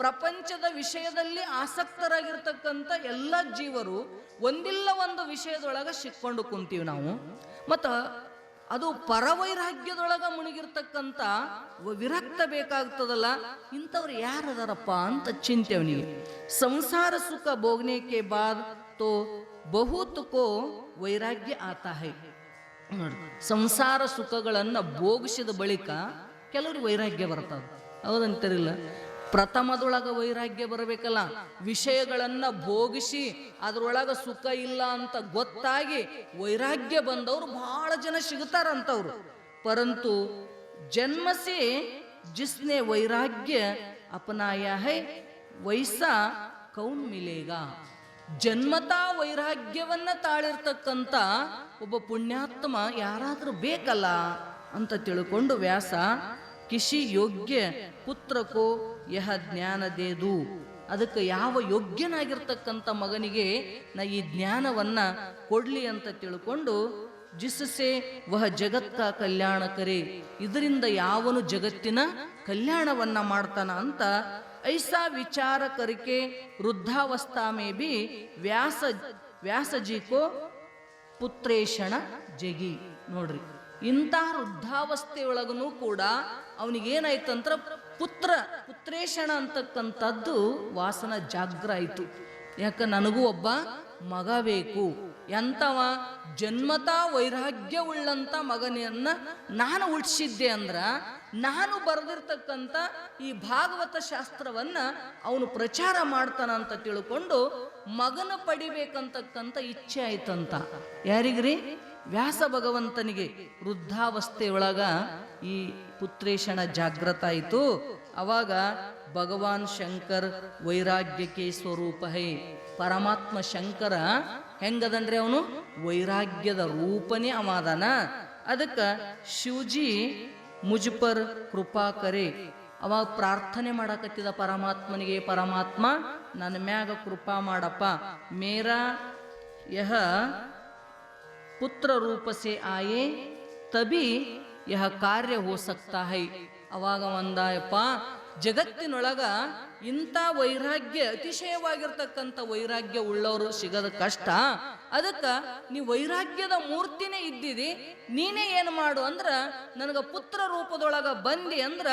ಪ್ರಪಂಚದ ವಿಷಯದಲ್ಲಿ ಆಸಕ್ತರಾಗಿರ್ತಕ್ಕಂಥ ಎಲ್ಲ ಜೀವರು ಒಂದಿಲ್ಲ ಒಂದು ವಿಷಯದೊಳಗ ಸಿಕ್ಕೊಂಡು ಕುಂತೀವಿ ನಾವು. ಮತ್ತು ಅದು ಪರವೈರಾಗ್ಯದೊಳಗ ಮುಳುಗಿರ್ತಕ್ಕಂಥ ವಿರಕ್ತ ಬೇಕಾಗ್ತದಲ್ಲ, ಇಂಥವ್ರು ಯಾರದಾರಪ್ಪ ಅಂತ ಚಿಂತೆ ಅವನಿಗೆ. ಸಂಸಾರ ಸುಖ ಭೋಗನೆಕೆ ಬಾದ್ ತೋ ಬಹುತ್ ಕೋ ವೈರಾಗ್ಯ ಆತಾ ಹೈ. ನೋಡಿ, ಸಂಸಾರ ಸುಖಗಳನ್ನು ಭೋಗಿಸಿದ ಬಳಿಕ ಕೆಲವ್ರಿಗೆ ವೈರಾಗ್ಯ ಬರ್ತದ, ಹೌದಂತಾರಿಲ್ಲ? ಪ್ರಥಮದೊಳಗ ವೈರಾಗ್ಯ ಬರಬೇಕಲ್ಲ. ವಿಷಯಗಳನ್ನ ಭೋಗಿಸಿ ಅದ್ರೊಳಗ ಸುಖ ಇಲ್ಲ ಅಂತ ಗೊತ್ತಾಗಿ ವೈರಾಗ್ಯ ಬಂದವರು ಬಹಳ ಜನ ಸಿಗುತ್ತಾರಂತವ್ರು. ಪರಂತು ಜನ್ಮಸೆ ಜಿಸ್ನೆ ವೈರಾಗ್ಯ ಅಪನಾಯ ಹೈ ವೈಸಾ ಕೌನ್ ಮಿಲೇಗ. ಜನ್ಮತಾ ವೈರಾಗ್ಯವನ್ನ ತಾಳಿರ್ತಕ್ಕಂಥ ಒಬ್ಬ ಪುಣ್ಯಾತ್ಮ ಯಾರಾದ್ರೂ ಬೇಕಲ್ಲ ಅಂತ ತಿಳ್ಕೊಂಡು ವ್ಯಾಸ ಕಿಶಿ ಯೋಗ್ಯ ಪುತ್ರಕೋ ಯಹ ಜ್ಞಾನ ದೇದು. ಅದಕ್ಕೆ ಯಾವ ಯೋಗ್ಯನಾಗಿರ್ತಕ್ಕಂಥ ಮಗನಿಗೆ ನಾ ಈ ಜ್ಞಾನವನ್ನ ಕೊಡ್ಲಿ ಅಂತ ತಿಳ್ಕೊಂಡು ಜಿಸ್ಸೆ ವಹ ಜಗತ್ತ ಕಲ್ಯಾಣ ಕರೆ. ಇದರಿಂದ ಯಾವನು ಜಗತ್ತಿನ ಕಲ್ಯಾಣವನ್ನ ಮಾಡ್ತಾನ ಅಂತ ಐಸಾ ವಿಚಾರ ಕರಿಕೆ ವೃದ್ಧಾವಸ್ಥಾ ಮೇ ಬಿ ವ್ಯಾಸಜಿಕೋ ಪುತ್ರೇಶಣ ಜಗಿ. ನೋಡ್ರಿ, ಇಂಥ ವೃದ್ಧಾವಸ್ಥೆಯೊಳಗೂ ಕೂಡ ಅವನಿಗೇನಾಯ್ತಂದ್ರ ಪುತ್ರೇಶಣ ಅಂತಕ್ಕಂಥದ್ದು ವಾಸನ ಜಾಗ್ರ ಆಯಿತು. ಯಾಕ ನನಗೂ ಒಬ್ಬ ಮಗ ಬೇಕು. ಎಂತವ? ಜನ್ಮತಾ ವೈರಾಗ್ಯ ಉಳ್ಳಂತ ಮಗನನ್ನ ನಾನು ಹುಟ್ಟಿಸಿದ್ದೆ ಅಂದ್ರ ನಾನು ಬರೆದಿರ್ತಕ್ಕಂಥ ಈ ಭಾಗವತ ಶಾಸ್ತ್ರವನ್ನ ಅವನು ಪ್ರಚಾರ ಮಾಡ್ತಾನ ಅಂತ ತಿಳ್ಕೊಂಡು ಮಗನ ಪಡಿಬೇಕಂತಕ್ಕಂಥ ಇಚ್ಛೆ ಆಯ್ತಂತ. ಯಾರಿಗ್ರಿ? ವ್ಯಾಸ ಭಗವಂತನಿಗೆ ವೃದ್ಧಾವಸ್ಥೆಯೊಳಗ ಈ ಪುತ್ರೇಶಣ ಜಾಗೃತ ಆಯಿತು. ಅವಾಗ ಭಗವಾನ್ ಶಂಕರ್ ವೈರಾಗ್ಯಕ್ಕೆ ಸ್ವರೂಪ ಹೈ. ಪರಮಾತ್ಮ ಶಂಕರ ಹೆಂಗದನ್ರಿ? ಅವನು ವೈರಾಗ್ಯದ ರೂಪನೇ ಅವಾದನ. ಅದಕ್ಕೆ ಶಿವಜಿ ಮುಜ್ಪರ್ ಕೃಪಾ ಕರೆ. ಅವಾಗ ಪ್ರಾರ್ಥನೆ ಮಾಡಕತ್ತಿದ ಪರಮಾತ್ಮನಿಗೆ, ಪರಮಾತ್ಮ ನನ್ನ ಮ್ಯಾಗ ಕೃಪಾ ಮಾಡಪ್ಪ. ಮೇರಾ ಯಹ ಪುತ್ರ ರೂಪ ಸೆ ಆಯೆ ತಬಿ ಯಹ ಕಾರ್ಯ ಹೋ ಸಕ್ತಾ ಹೈ. ಅವಾಗ ಒಂದಾಯಪ್ಪ, ಜಗತ್ತಿನೊಳಗ ಇಂಥ ವೈರಾಗ್ಯ ಅತಿಶಯವಾಗಿರ್ತಕ್ಕಂಥ ವೈರಾಗ್ಯ ಉಳ್ಳವರು ಸಿಗದ ಕಷ್ಟ. ಅದಕ್ಕೆ ನೀ ವೈರಾಗ್ಯದ ಮೂರ್ತಿನೇ ಇದ್ದಿದಿ, ನೀನೇ ಏನು ಮಾಡು ಅಂದ್ರ ನನಗೆ ಪುತ್ರ ರೂಪದೊಳಗ ಬಂದಿ ಅಂದ್ರ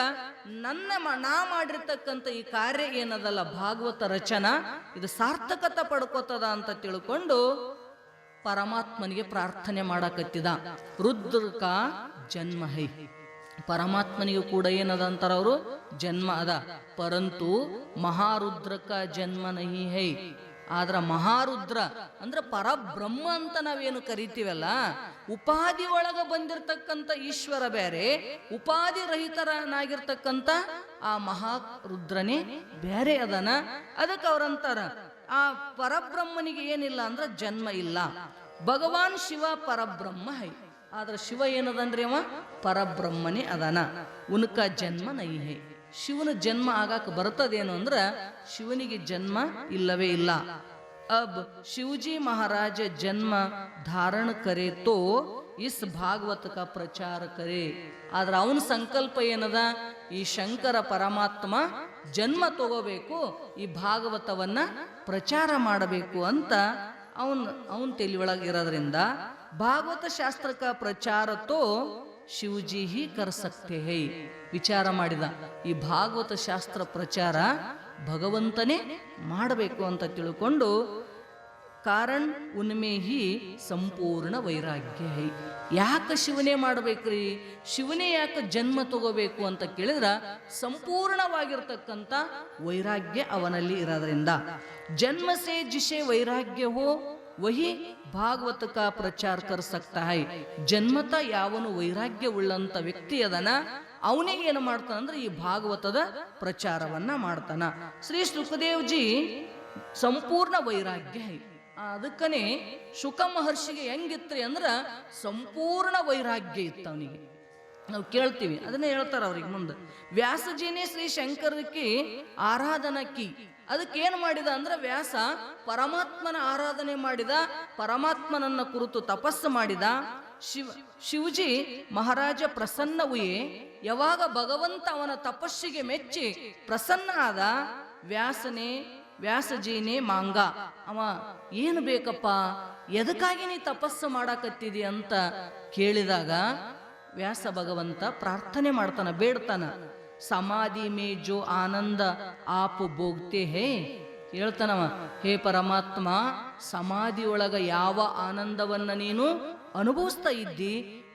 ನಾ ಮಾಡಿರ್ತಕ್ಕಂಥ ಈ ಕಾರ್ಯ ಏನದಲ್ಲ ಭಾಗವತ ರಚನಾ ಇದು ಸಾರ್ಥಕತೆ ಪಡ್ಕೋತದ ಅಂತ ತಿಳ್ಕೊಂಡು ಪರಮಾತ್ಮನಿಗೆ ಪ್ರಾರ್ಥನೆ ಮಾಡಕತ್ತಿದ. ರುದ್ರಕ ಜನ್ಮ ಹೈ. ಪರಮಾತ್ಮನಿಗೂ ಕೂಡ ಏನದ ಅಂತಾರ ಅವರು? ಜನ್ಮ ಅದ. ಪರಂತು ಮಹಾರುದ್ರಕ ಜನ್ಮ ನಹಿ ಹೈ. ಆದ್ರ ಮಹಾರುದ್ರ ಅಂದ್ರೆ ಪರಬ್ರಹ್ಮ ಅಂತ ನಾವೇನು ಕರಿತೀವಲ್ಲ, ಉಪಾಧಿ ಒಳಗ ಬಂದಿರತಕ್ಕಂಥ ಈಶ್ವರ ಬೇರೆ, ಉಪಾಧಿ ರಹಿತರನಾಗಿರ್ತಕ್ಕಂಥ ಆ ಮಹಾರುದ್ರನೇ ಬೇರೆ ಅದನ. ಅದಕ್ಕೆ ಅವ್ರಂತಾರ ಆ ಪರಬ್ರಹ್ಮನಿಗೆ ಏನಿಲ್ಲ ಅಂದ್ರೆ ಜನ್ಮ ಇಲ್ಲ. ಭಗವಾನ್ ಶಿವ ಪರಬ್ರಹ್ಮ ಹೈ. ಆದ್ರೆ ಶಿವ ಏನದನ್ರಿ? ಅವ ಪರಬ್ರಹ್ಮನೇ ಅದನ. ಉನ್ಕ ಜನ್ಮ ನೈ ಹೈ. ಶಿವನ ಜನ್ಮ ಆಗಾಕ ಬರ್ತದೇನು ಅಂದ್ರೆ ಶಿವನಿಗೆ ಜನ್ಮ ಇಲ್ಲವೇ ಇಲ್ಲ. ಅಬ್ ಶಿವಜಿ ಮಹಾರಾಜ ಜನ್ಮ ಧಾರಣ ಕರೆ ತೋ ಇಸ್ ಭಾಗವತ ಕ ಪ್ರಚಾರ ಕರೆ. ಆದ್ರೆ ಅವನ ಸಂಕಲ್ಪ ಏನದ, ಈ ಶಂಕರ ಪರಮಾತ್ಮ ಜನ್ಮ ತಗೋಬೇಕು, ಈ ಭಾಗವತವನ್ನ ಪ್ರಚಾರ ಮಾಡಬೇಕು ಅಂತ ಅವನ್ ತಲೆಯೊಳಗಿರೋದ್ರಿಂದ ಭಾಗವತ ಶಾಸ್ತ್ರಕ ಪ್ರಚಾರ ತೋ ಶಿವಜಿ ಹಿ ಕರ್ ಸಕ್ತೆ ಹೈ. ವಿಚಾರ ಮಾಡಿದ, ಈ ಭಾಗವತ ಶಾಸ್ತ್ರ ಪ್ರಚಾರ ಭಗವಂತನೇ ಮಾಡಬೇಕು ಅಂತ ತಿಳ್ಕೊಂಡು ಕಾರಣ ಉನ್ಮೆ ಹಿ ಸಂಪೂರ್ಣ ವೈರಾಗ್ಯ ಹೈ. ಯಾಕೆ ಶಿವನೇ ಮಾಡಬೇಕ್ರಿ, ಶಿವನೇ ಯಾಕೆ ಜನ್ಮ ತಗೋಬೇಕು ಅಂತ ಕೇಳಿದ್ರ ಸಂಪೂರ್ಣವಾಗಿರ್ತಕ್ಕಂಥ ವೈರಾಗ್ಯ ಅವನಲ್ಲಿ ಇರೋದ್ರಿಂದ. ಜನ್ಮ ಸೇ ಜಿಸೆ ವೈರಾಗ್ಯ ಹೋ ವಹಿ ಭಾಗವತ ಕಾ ಪ್ರಚಾರ ಕರ್ ಸಕ್ತಾ ಹೈ. ಜನ್ಮತ ಯಾವನು ವೈರಾಗ್ಯ ಉಳ್ಳಂತ ವ್ಯಕ್ತಿ ಅದನ, ಅವನೇ ಏನು ಮಾಡ್ತಾನ ಅಂದ್ರೆ ಈ ಭಾಗವತದ ಪ್ರಚಾರವನ್ನ ಮಾಡ್ತಾನ. ಶ್ರೀ ಸುಖದೇವ್ಜಿ ಸಂಪೂರ್ಣ ವೈರಾಗ್ಯ ಹೈ. ಅದಕ್ಕನೆ ಶುಕ ಮಹರ್ಷಿಗೆ ಹೆಂಗಿತ್ರಿ ಅಂದ್ರ ಸಂಪೂರ್ಣ ವೈರಾಗ್ಯ ಇತ್ತು ಅವನಿಗೆ. ನಾವು ಕೇಳ್ತೀವಿ, ಅದನ್ನೇ ಹೇಳ್ತಾರ ಅವ್ರಿಗೆ ಮುಂದೆ. ವ್ಯಾಸಜಿನೇ ಶ್ರೀ ಶಂಕರಕ್ಕೆ ಆರಾಧನಾ ಕಿ. ಅದಕ್ಕೇನು ಮಾಡಿದ ಅಂದ್ರೆ ವ್ಯಾಸ ಪರಮಾತ್ಮನ ಆರಾಧನೆ ಮಾಡಿದ, ಪರಮಾತ್ಮನನ್ನ ಕುರಿತು ತಪಸ್ಸು ಮಾಡಿದ. ಶಿವಜಿ ಮಹಾರಾಜ ಪ್ರಸನ್ನವುಯೇ, ಯಾವಾಗ ಭಗವಂತ ಅವನ ತಪಸ್ಸಿಗೆ ಮೆಚ್ಚಿ ಪ್ರಸನ್ನ ಆದ, ವ್ಯಾಸಜಿನೇ ಮಾಂಗ, ಅವ ಏನು ಬೇಕಪ್ಪ, ಎದಕ್ಕಾಗಿ ನೀ ತಪಸ್ಸು ಮಾಡಾಕತ್ತಿದಿ ಅಂತ ಕೇಳಿದಾಗ ವ್ಯಾಸ ಭಗವಂತ ಪ್ರಾರ್ಥನೆ ಮಾಡ್ತಾನ, ಬೇಡ್ತಾನ. ಸಮಾಧಿ ಮೇ ಜೋ ಆನಂದ ಆಪ್ ಭೋಗ್ತೆ ಹೇ. ಹೇಳ್ತಾನವ, ಹೇ ಪರಮಾತ್ಮ, ಸಮಾಧಿಯೊಳಗ ಯಾವ ಆನಂದವನ್ನ ನೀನು ಅನುಭವಿಸ್ತಾ ಇದ್ದಿ,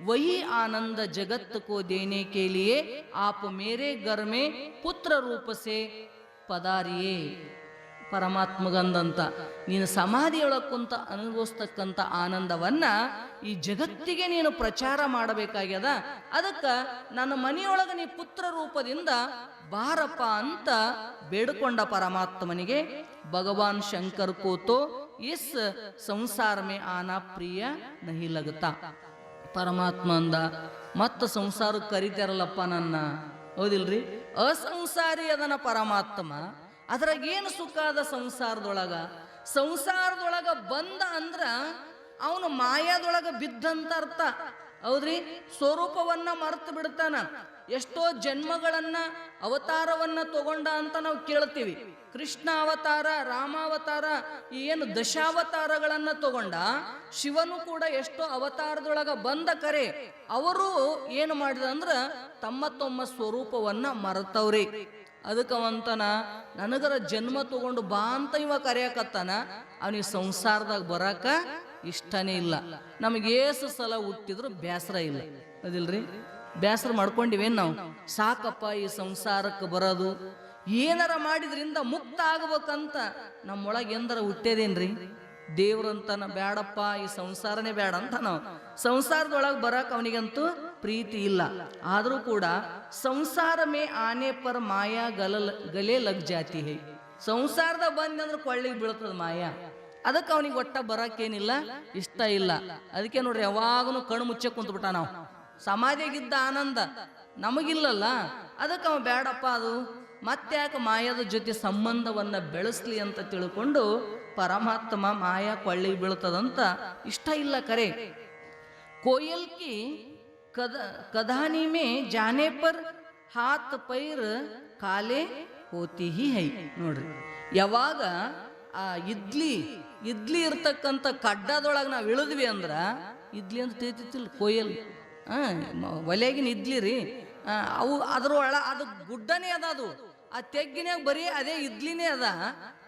ವಹಿ ಆನಂದ ಜಗತ್ ಕೋ ದೇನೆ ಕೆ ಲಿಯೇ ಆಪ್ ಮೇರೆ ಘರ್ ಮೇ ಪುತ್ರ ರೂಪ ಸೆ ಪದಾರಿಯೇ. ಪರಮಾತ್ಮಗಂದಂತ ನೀನು ಸಮಾಧಿಯೊಳಗೆ ಕುಂತ ಅನುಭವಿಸ್ತಕ್ಕಂಥ ಆನಂದವನ್ನ ಈ ಜಗತ್ತಿಗೆ ನೀನು ಪ್ರಚಾರ ಮಾಡಬೇಕಾಗ್ಯದ. ಅದಕ್ಕ ನನ್ನ ಮನೆಯೊಳಗೆ ನೀ ಪುತ್ರ ರೂಪದಿಂದ ಬಾರಪ್ಪ ಅಂತ ಬೇಡಿಕೊಂಡ ಪರಮಾತ್ಮನಿಗೆ. ಭಗವಾನ್ ಶಂಕರ್ ಕೋತೋ ಇಸ್ ಸಂಸಾರ ಮೇ ಆನಾ ಪ್ರಿಯ ನಹಿ ಲಗತಾ. ಪರಮಾತ್ಮ ಅಂದ, ಮತ್ತ ಸಂಸಾರಕ್ಕೆ ಕರಿತಾರಲ್ಲಪ್ಪ ನನ್ನ, ಹೌದಿಲ್ರಿ? ಅಸಂಸಾರಿ ಅದನ ಪರಮಾತ್ಮ, ಅದ್ರಾಗ ಏನು ಸುಖ ಅದ ಸಂಸಾರದೊಳಗ ಬಂದ ಅಂದ್ರ ಅವನು ಮಾಯಾದೊಳಗ ಬಿದ್ದಂತ ಅರ್ಥ, ಹೌದ್ರಿ? ಸ್ವರೂಪವನ್ನ ಮರೆತು ಬಿಡ್ತಾನ. ಎಷ್ಟೋ ಜನ್ಮಗಳನ್ನ ಅವತಾರವನ್ನ ತಗೊಂಡ ಅಂತ ನಾವು ಕೇಳ್ತೀವಿ. ಕೃಷ್ಣ ಅವತಾರ, ರಾಮಾವತಾರ, ಏನು ದಶಾವತಾರಗಳನ್ನ ತಗೊಂಡ. ಶಿವನು ಕೂಡ ಎಷ್ಟೋ ಅವತಾರದೊಳಗ ಬಂದ ಕರೆ ಅವರು ಏನು ಮಾಡಿದ ಅಂದ್ರ ತಮ್ಮ ಸ್ವರೂಪವನ್ನ ಮರೆತವ್ರಿ. ಅದಕ್ಕವಂತನ ನನಗರ ಜನ್ಮ ತಗೊಂಡು ಬಾ ಅಂತ ಇವ ಕರೆಯಕತ್ತಾನ, ಅವನಿಗೆ ಸಂಸಾರದಾಗ ಬರಾಕ ಇಷ್ಟನೇ ಇಲ್ಲ. ನಮಗೆ ಏಸು ಸಲ ಹುಟ್ಟಿದ್ರು ಬೇಸರ ಇಲ್ಲ, ಅದಿಲ್ರಿ? ಬೇಸರ ಮಾಡ್ಕೊಂಡಿವೇನ್ ನಾವು? ಸಾಕಪ್ಪ ಈ ಸಂಸಾರಕ್ಕೆ ಬರೋದು, ಏನಾರ ಮಾಡಿದ್ರಿಂದ ಮುಕ್ತ ಆಗ್ಬೇಕಂತ ನಮ್ಮೊಳಗೆ ಎಂದರ ಹುಟ್ಟೇದೇನ್ರಿ? ದೇವ್ರಂತನ ಬ್ಯಾಡಪ್ಪ ಈ ಸಂಸಾರನೇ ಬೇಡ ಅಂತ ನಾವು ಸಂಸಾರದೊಳಗೆ ಬರಕ್ ಅವನಿಗಂತೂ ಪ್ರೀತಿ ಇಲ್ಲ. ಆದ್ರೂ ಕೂಡ ಸಂಸಾರ ಮೇ ಆನೆ ಪರ್ ಮಾಯಾ ಗಲೆ ಲಗ್ ಜಾತಿ ಹೈ. ಸಂಸಾರದ ಬಂದಂದ್ರೆ ಕೊಳ್ಳಿಗೆ ಬೀಳ್ತದ ಮಾಯಾ. ಅದಕ್ಕೆ ಅವನಿಗೆ ಒಟ್ಟ ಬರಕ್ಕೇನಿಲ್ಲ, ಇಷ್ಟ ಇಲ್ಲ. ಅದಕ್ಕೆ ನೋಡ್ರಿ ಯಾವಾಗನು ಕಣ್ಣು ಮುಚ್ಚೆ ಕುಂತ್ಬಿಟ್ಟ. ನಾವು ಸಮಾಧಿಯಾಗಿದ್ದ ಆನಂದ ನಮಗಿಲ್ಲಲ್ಲ, ಅದಕ್ಕೆ ಅವ ಬೇಡಪ್ಪ, ಅದು ಮತ್ತ್ಯಾಕೆ ಮಾಯದ ಜೊತೆ ಸಂಬಂಧವನ್ನ ಬೆಳೆಸ್ಲಿ ಅಂತ ತಿಳ್ಕೊಂಡು ಪರಮಾತ್ಮ ಮಾಯಾ ಕೊಳ್ಳಿಗೆ ಬೀಳ್ತದಂತ ಇಷ್ಟ ಇಲ್ಲ ಕರೆ. कोयल की कदानी में जाने पर हाथ पैर ಕಾಲೆ ಹೋತಿ ಹಿ ಹೈ. ನೋಡ್ರಿ, ಯಾವಾಗ ಆ ಇದ್ಲಿ ಇರ್ತಕ್ಕಂಥ ಕಡ್ಡದೊಳಗೆ ನಾವು ಇಳಿದ್ವಿ ಅಂದ್ರ, ಇದ್ಲಿ ಅಂತ ತಿಳಿತಿಲ್ಲ ಕೋಯಲ್, ಒಲೆಗಿನ ಇದ್ಲಿ ರೀ, ಅವು ಅದು ಗುಡ್ಡನೇ ಅದ, ಅದು ಆ ತೆಗ್ಗಿನಾಗ ಬರೀ ಅದೇ ಇದ್ಲಿನೇ ಅದ.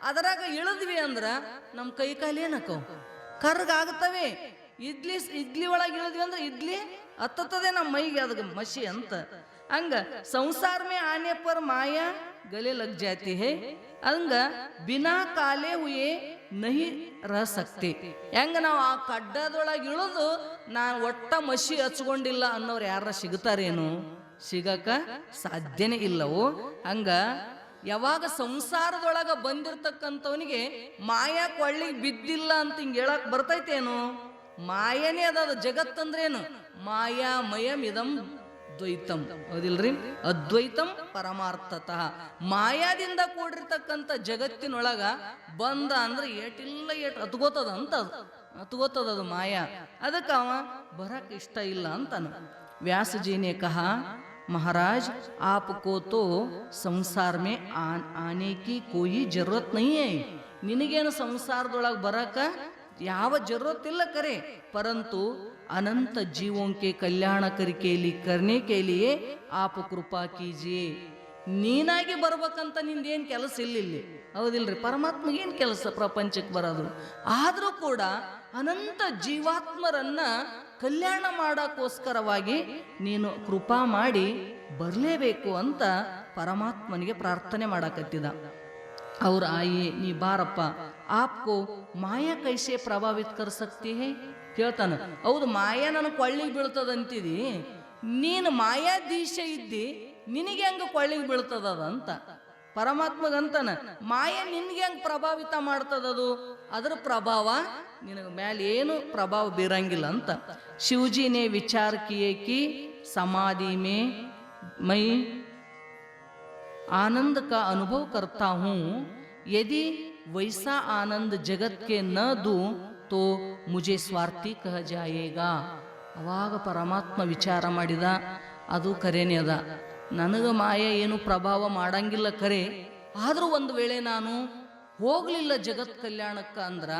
ಅದರಾಗ ಇಳಿದ್ವಿ ಅಂದ್ರ ನಮ್ಮ ಕೈ ಕಾಲು ಏನಕ್ಕವು ಕರ್ಗಾಗ್ತವೆ. ಇಡ್ಲಿ ಒಳಗೆ ಇಳಿದ್ವಿ ಅಂದ್ರೆ ಇಡ್ಲಿ ಹತ್ತತ್ತದೆ ನಮ್ಮ ಮೈಗೆ, ಅದಕ್ಕೆ ಮಸಿ ಅಂತ. ಹಂಗ ಸಂಸಾರ ಮೇ ಆನೆ ಪರ್ ಮಾಯಾ ಗಲೆ ಲಗ್ ಜಾತಿ ಹೈ. ಹಂಗ ಬಿನಾ ಕಾಲೇ ಹುಯೇ ನಹಿ ರಹ ಸಕ್ತೆ. ಹೆಂಗ ನಾವು ಆ ಕಡ್ಡದೊಳಗೆ ಇಳಿದು ನಾನು ಒಟ್ಟ ಮಸಿ ಹಚ್ಕೊಂಡಿಲ್ಲ ಅನ್ನೋರು ಯಾರ ಸಿಗ್ತಾರೇನು? ಸಿಗಕ ಸಾಧ್ಯನೇ ಇಲ್ಲವೋ. ಹಂಗ ಯಾವಾಗ ಸಂಸಾರದೊಳಗ ಬಂದಿರ್ತಕ್ಕಂಥವನಿಗೆ ಮಾಯಾ ಕೊಳ್ಳಿಗೆ ಬಿದ್ದಿಲ್ಲ ಅಂತ ಹಿಂಗೆ ಹೇಳಕ್ ಬರ್ತೈತೇನು? ಮಾಯನೇ ಅದ. ಜಗತ್ತಂದ್ರೇನು? ಮಾಯಾಮಯಂ ಇದಂ ಅದ್ವೈತಂ. ಹೌದಿಲ್ರಿ? ಅದ್ವೈತಂ ಪರಮಾರ್ಥತಃ. ಮಾಯಾದಿಂದ ಕೂಡಿರ್ತಕ್ಕಂಥ ಜಗತ್ತಿನೊಳಗ ಬಂದ ಅಂದ್ರೆ ಏಟಿಲ್ಲ ಏಟ್ ಹತ್ಕೋತದ ಅಂತ, ಹತ್ಕೋತದದು ಮಾಯಾ. ಅದಕ್ಕೆ ಅವ ಬರಕ್ ಇಷ್ಟ ಇಲ್ಲ ಅಂತಾನ. ವ್ಯಾಸಜಿನೇ ಕಹ महाराज आपको तो संसार में आने की कोई जरूरत नहीं है. ನಿನಗೇನು ಸಂಸಾರದೊಳಗೆ ಬರಕ ಯಾವ ಜरूरत ಇಲ್ಲ ಕರೆ, परंतु अनंत जीवों के कल्याण करने के लिए आप कृपा कीजिए. ನೀನಾಗಿ ಬರ್ಬೇಕಂತ ನಿಂದೇನು ಕೆಲಸ ಇಲ್ಲಿ. ಹೌದಿಲ್ರಿ? ಪರಮಾತ್ಮಗೇನು ಕೆಲಸ ಪ್ರಪಂಚಕ್ಕೆ ಬರೋದು? ಆದರೂ ಕೂಡ ಅನಂತ ಜೀವಾತ್ಮರನ್ನ ಕಲ್ಯಾಣ ಮಾಡೋಕ್ಕೋಸ್ಕರವಾಗಿ ನೀನು ಕೃಪಾ ಮಾಡಿ ಬರಲೇಬೇಕು ಅಂತ ಪರಮಾತ್ಮನಿಗೆ ಪ್ರಾರ್ಥನೆ ಮಾಡಕತ್ತಿದ. ಅವ್ರ ಆಯೇ ನೀ ಬಾರಪ್ಪ, ಆಪ್ಕೋ ಮಾಯಾ ಕೈಸೆ ಪ್ರಭಾವಿತ ಕರ್ ಸಕ್ತಿ ಹೇ ಕೇಳ್ತಾನ. ಹೌದು, ಮಾಯಾ ನನಗೆ ಕೊಳ್ಳಿಗೆ ಬೀಳ್ತದಂತಿದಿ, ನೀನು ಮಾಯಾಧೀಶ ಇದ್ದಿ, ನಿನಗೆ ಹೆಂಗ ಕೊಳ್ಳಿಗೆ ಬೀಳ್ತದ ಅಂತ ಪರಮಾತ್ಮಗಂತಾನ. ಮಾಯಾ ನಿನ್ಗೆ ಹೆಂಗ್ ಪ್ರಭಾವಿತ ಮಾಡ್ತದದು? ಅದರ ಪ್ರಭಾವ ನಿನಗೆ ಮೇಲೆ ಏನು ಪ್ರಭಾವ ಬೀರಂಗಿಲ್ಲ ಅಂತ. ಶಿವಜಿನೇ ವಿಚಾರ ಕಿಯೇ ಕಿ समाधि में मैं आनंद का अनुभव करता हूँ. यदि वैसा आनंद जगत के न दूं तो मुझे स्वार्थी कह जाएगा. ಅವಾಗ ಪರಮಾತ್ಮ ವಿಚಾರ ಮಾಡಿದ, ಅದು ಖರೇನೇ ಅದ, ನನಗೆ ಮಾಯ ಏನು ಪ್ರಭಾವ ಮಾಡಂಗಿಲ್ಲ ಖರೆ. ಆದರೂ ಒಂದು ವೇಳೆ ನಾನು ಹೋಗ್ಲಿಲ್ಲ ಜಗತ್ ಕಲ್ಯಾಣಕ್ಕ ಅಂದ್ರ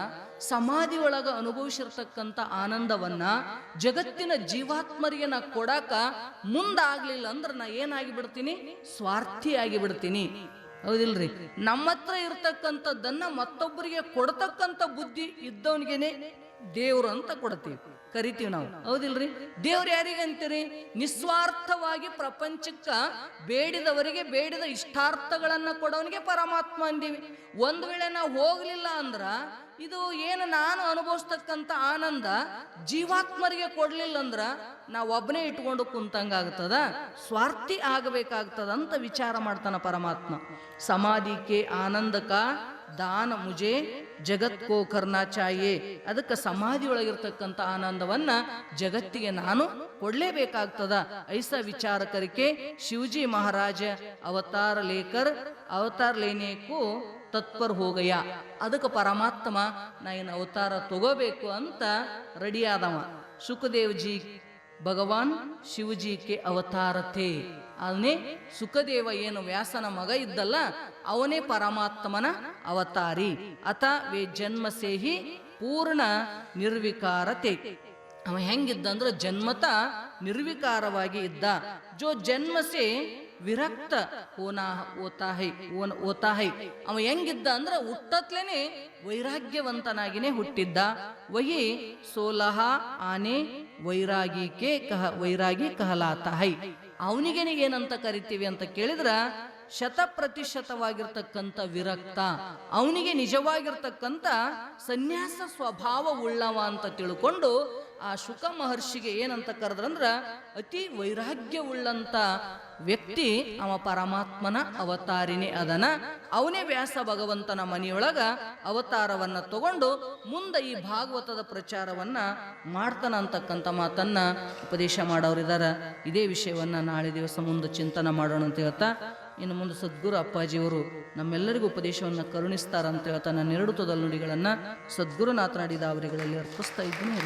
ಸಮಾಧಿ ಒಳಗ ಅನುಭವಿಸಿರ್ತಕ್ಕಂಥ ಆನಂದವನ್ನ ಜಗತ್ತಿನ ಜೀವಾತ್ಮರಿಗೆ ನಾ ಕೊಡಾಕ ಮುಂದಾಗ್ಲಿಲ್ಲ ಅಂದ್ರ ನಾ ಏನಾಗಿ ಬಿಡ್ತೀನಿ? ಸ್ವಾರ್ಥಿ ಆಗಿ ಬಿಡ್ತೀನಿ. ಹೌದಿಲ್ರಿ? ನಮ್ಮ ಹತ್ರ ಇರ್ತಕ್ಕಂಥದ್ದನ್ನ ಮತ್ತೊಬ್ಬರಿಗೆ ಕೊಡ್ತಕ್ಕಂಥ ಬುದ್ಧಿ ಇದ್ದವನಿಗೇನೆ ದೇವ್ರು ಅಂತ ಕೊಡ್ತೀವಿ, ಕರಿತೀವಿ ನಾವು. ಹೌದಿಲ್ರಿ? ದೇವ್ರು ಯಾರಿಗೆ ಅಂತೀರಿ? ನಿಸ್ವಾರ್ಥವಾಗಿ ಪ್ರಪಂಚಕ್ಕ ಬೇಡಿದವರಿಗೆ ಬೇಡಿದ ಇಷ್ಟಾರ್ಥಗಳನ್ನ ಕೊಡೋನಿಗೆ ಪರಮಾತ್ಮ ಅಂದೀವಿ. ಒಂದು ವೇಳೆ ನಾವು ಹೋಗ್ಲಿಲ್ಲ ಅಂದ್ರ ಇದು ಏನು ನಾನು ಅನುಭವಿಸ್ತಕ್ಕಂಥ ಆನಂದ ಜೀವಾತ್ಮರಿಗೆ ಕೊಡ್ಲಿಲ್ಲ ಅಂದ್ರ ನಾವು ಒಬ್ಬನೇ ಇಟ್ಕೊಂಡು ಕುಂತಂಗಾಗ್ತದ, ಸ್ವಾರ್ಥಿ ಆಗಬೇಕಾಗ್ತದ ಅಂತ ವಿಚಾರ ಮಾಡ್ತಾನ ಪರಮಾತ್ಮ. ಸಮಾಧಿಕೆ ಆನಂದಕ ದಾನ ಮುಜೆ ಜಗತ್ ಕೋ ಕರ್ನಾ ಚಾಯೇ. ಅದಕ್ಕೆ ಸಮಾಧಿ ಒಳಗಿರ್ತಕ್ಕಂಥ ಆನಂದವನ್ನ ಜಗತ್ತಿಗೆ ನಾನು ಕೊಡ್ಲೇಬೇಕಾಗ್ತದ. ಐಸಾ ವಿಚಾರಕರಿಕೆ ಶಿವಜಿ ಮಹಾರಾಜ ಅವತಾರ ಲೇನೇಕು ತತ್ಪರ್ ಹೋಗಯ್ಯ. ಅದಕ್ಕೆ ಪರಮಾತ್ಮ ನಾ ಏನು ಅವತಾರ ತಗೋಬೇಕು ಅಂತ ರೆಡಿ ಆದವ. ಸುಖದೇವ್ ಜಿ ಭಗವಾನ್ ಶಿವಜಿ ಕೆ ಅವತಾರ ಥೇ. ಅವನೇ ಸುಖದೇವ, ಏನು ವ್ಯಾಸನ ಮಗ ಇದ್ದಲ್ಲ, ಅವನೇ ಪರಮಾತ್ಮನ ಅವತಾರಿ. ಅಥ ವೇ ಜನ್ಮ ಸೇಹಿ ಪೂರ್ಣ ನಿರ್ವಿಕಾರತೆ. ಅವ ಹೆಂಗಿದ್ದ ಅಂದ್ರೆ ಜನ್ಮತ ನಿರ್ವಿಕಾರವಾಗಿ ಇದ್ದ. ಜೋ ಜನ್ಮ ಸೇ ವಿರಕ್ತ ಓತಾ ಹೈ. ಅವ ಹೆಂಗಿದ್ದ ಅಂದ್ರೆ ಹುಟ್ಟತ್ಲೇನೆ ವೈರಾಗ್ಯವಂತನಾಗಿನೇ ಹುಟ್ಟಿದ್ದ. ವಹಿ 16 ಆನೆ ವೈರಾಗಿ ಕಹಲಾತ ಹೈ. ಅವನಿಗೇನಂತ ಕರಿತೀವಿ ಅಂತ ಕೇಳಿದ್ರ 100% ವಿರಕ್ತ. ಅವನಿಗೆ ನಿಜವಾಗಿರ್ತಕ್ಕಂಥ ಸನ್ಯಾಸ ಸ್ವಭಾವ ಉಳ್ಳವ ಅಂತ ತಿಳ್ಕೊಂಡು ಆ ಶುಕ ಮಹರ್ಷಿಗೆ ಏನಂತ ಕರೆದ್ರಂದ್ರ ಅತಿ ವೈರಾಗ್ಯವುಳ್ಳಂತ ವ್ಯಕ್ತಿ ಅವ ಪರಮಾತ್ಮನ ಅವತಾರಿನೇ ಅದನ. ಅವನೇ ವ್ಯಾಸ ಭಗವಂತನ ಮನೆಯೊಳಗ ಅವತಾರವನ್ನ ತಗೊಂಡು ಮುಂದೆ ಈ ಭಾಗವತದ ಪ್ರಚಾರವನ್ನ ಮಾಡ್ತಾನ ಅಂತಕ್ಕಂಥ ಮಾತನ್ನ ಉಪದೇಶ ಮಾಡೋರಿದಾರ. ಇದೇ ವಿಷಯವನ್ನ ನಾಳೆ ದಿವಸ ಮುಂದೆ ಚಿಂತನೆ ಮಾಡೋಣ ಅಂತ ಹೇಳ್ತಾ, ಇನ್ನು ಮುಂದೆ ಸದ್ಗುರು ಅಪ್ಪಾಜಿಯವರು ನಮ್ಮೆಲ್ಲರಿಗೂ ಉಪದೇಶವನ್ನು ಕರುಣಿಸ್ತಾರಂತ ಹೇಳ್ತಾ ನನ್ನ 2 ತೊದಲು ನುಡಿಗಳನ್ನು ಸದ್ಗುರುನಾಥ ನುಡಿದ ಅವರುಗಳಲ್ಲಿ ಅರ್ಪಿಸ್ತಾ ಇದ್ದೀನಿ.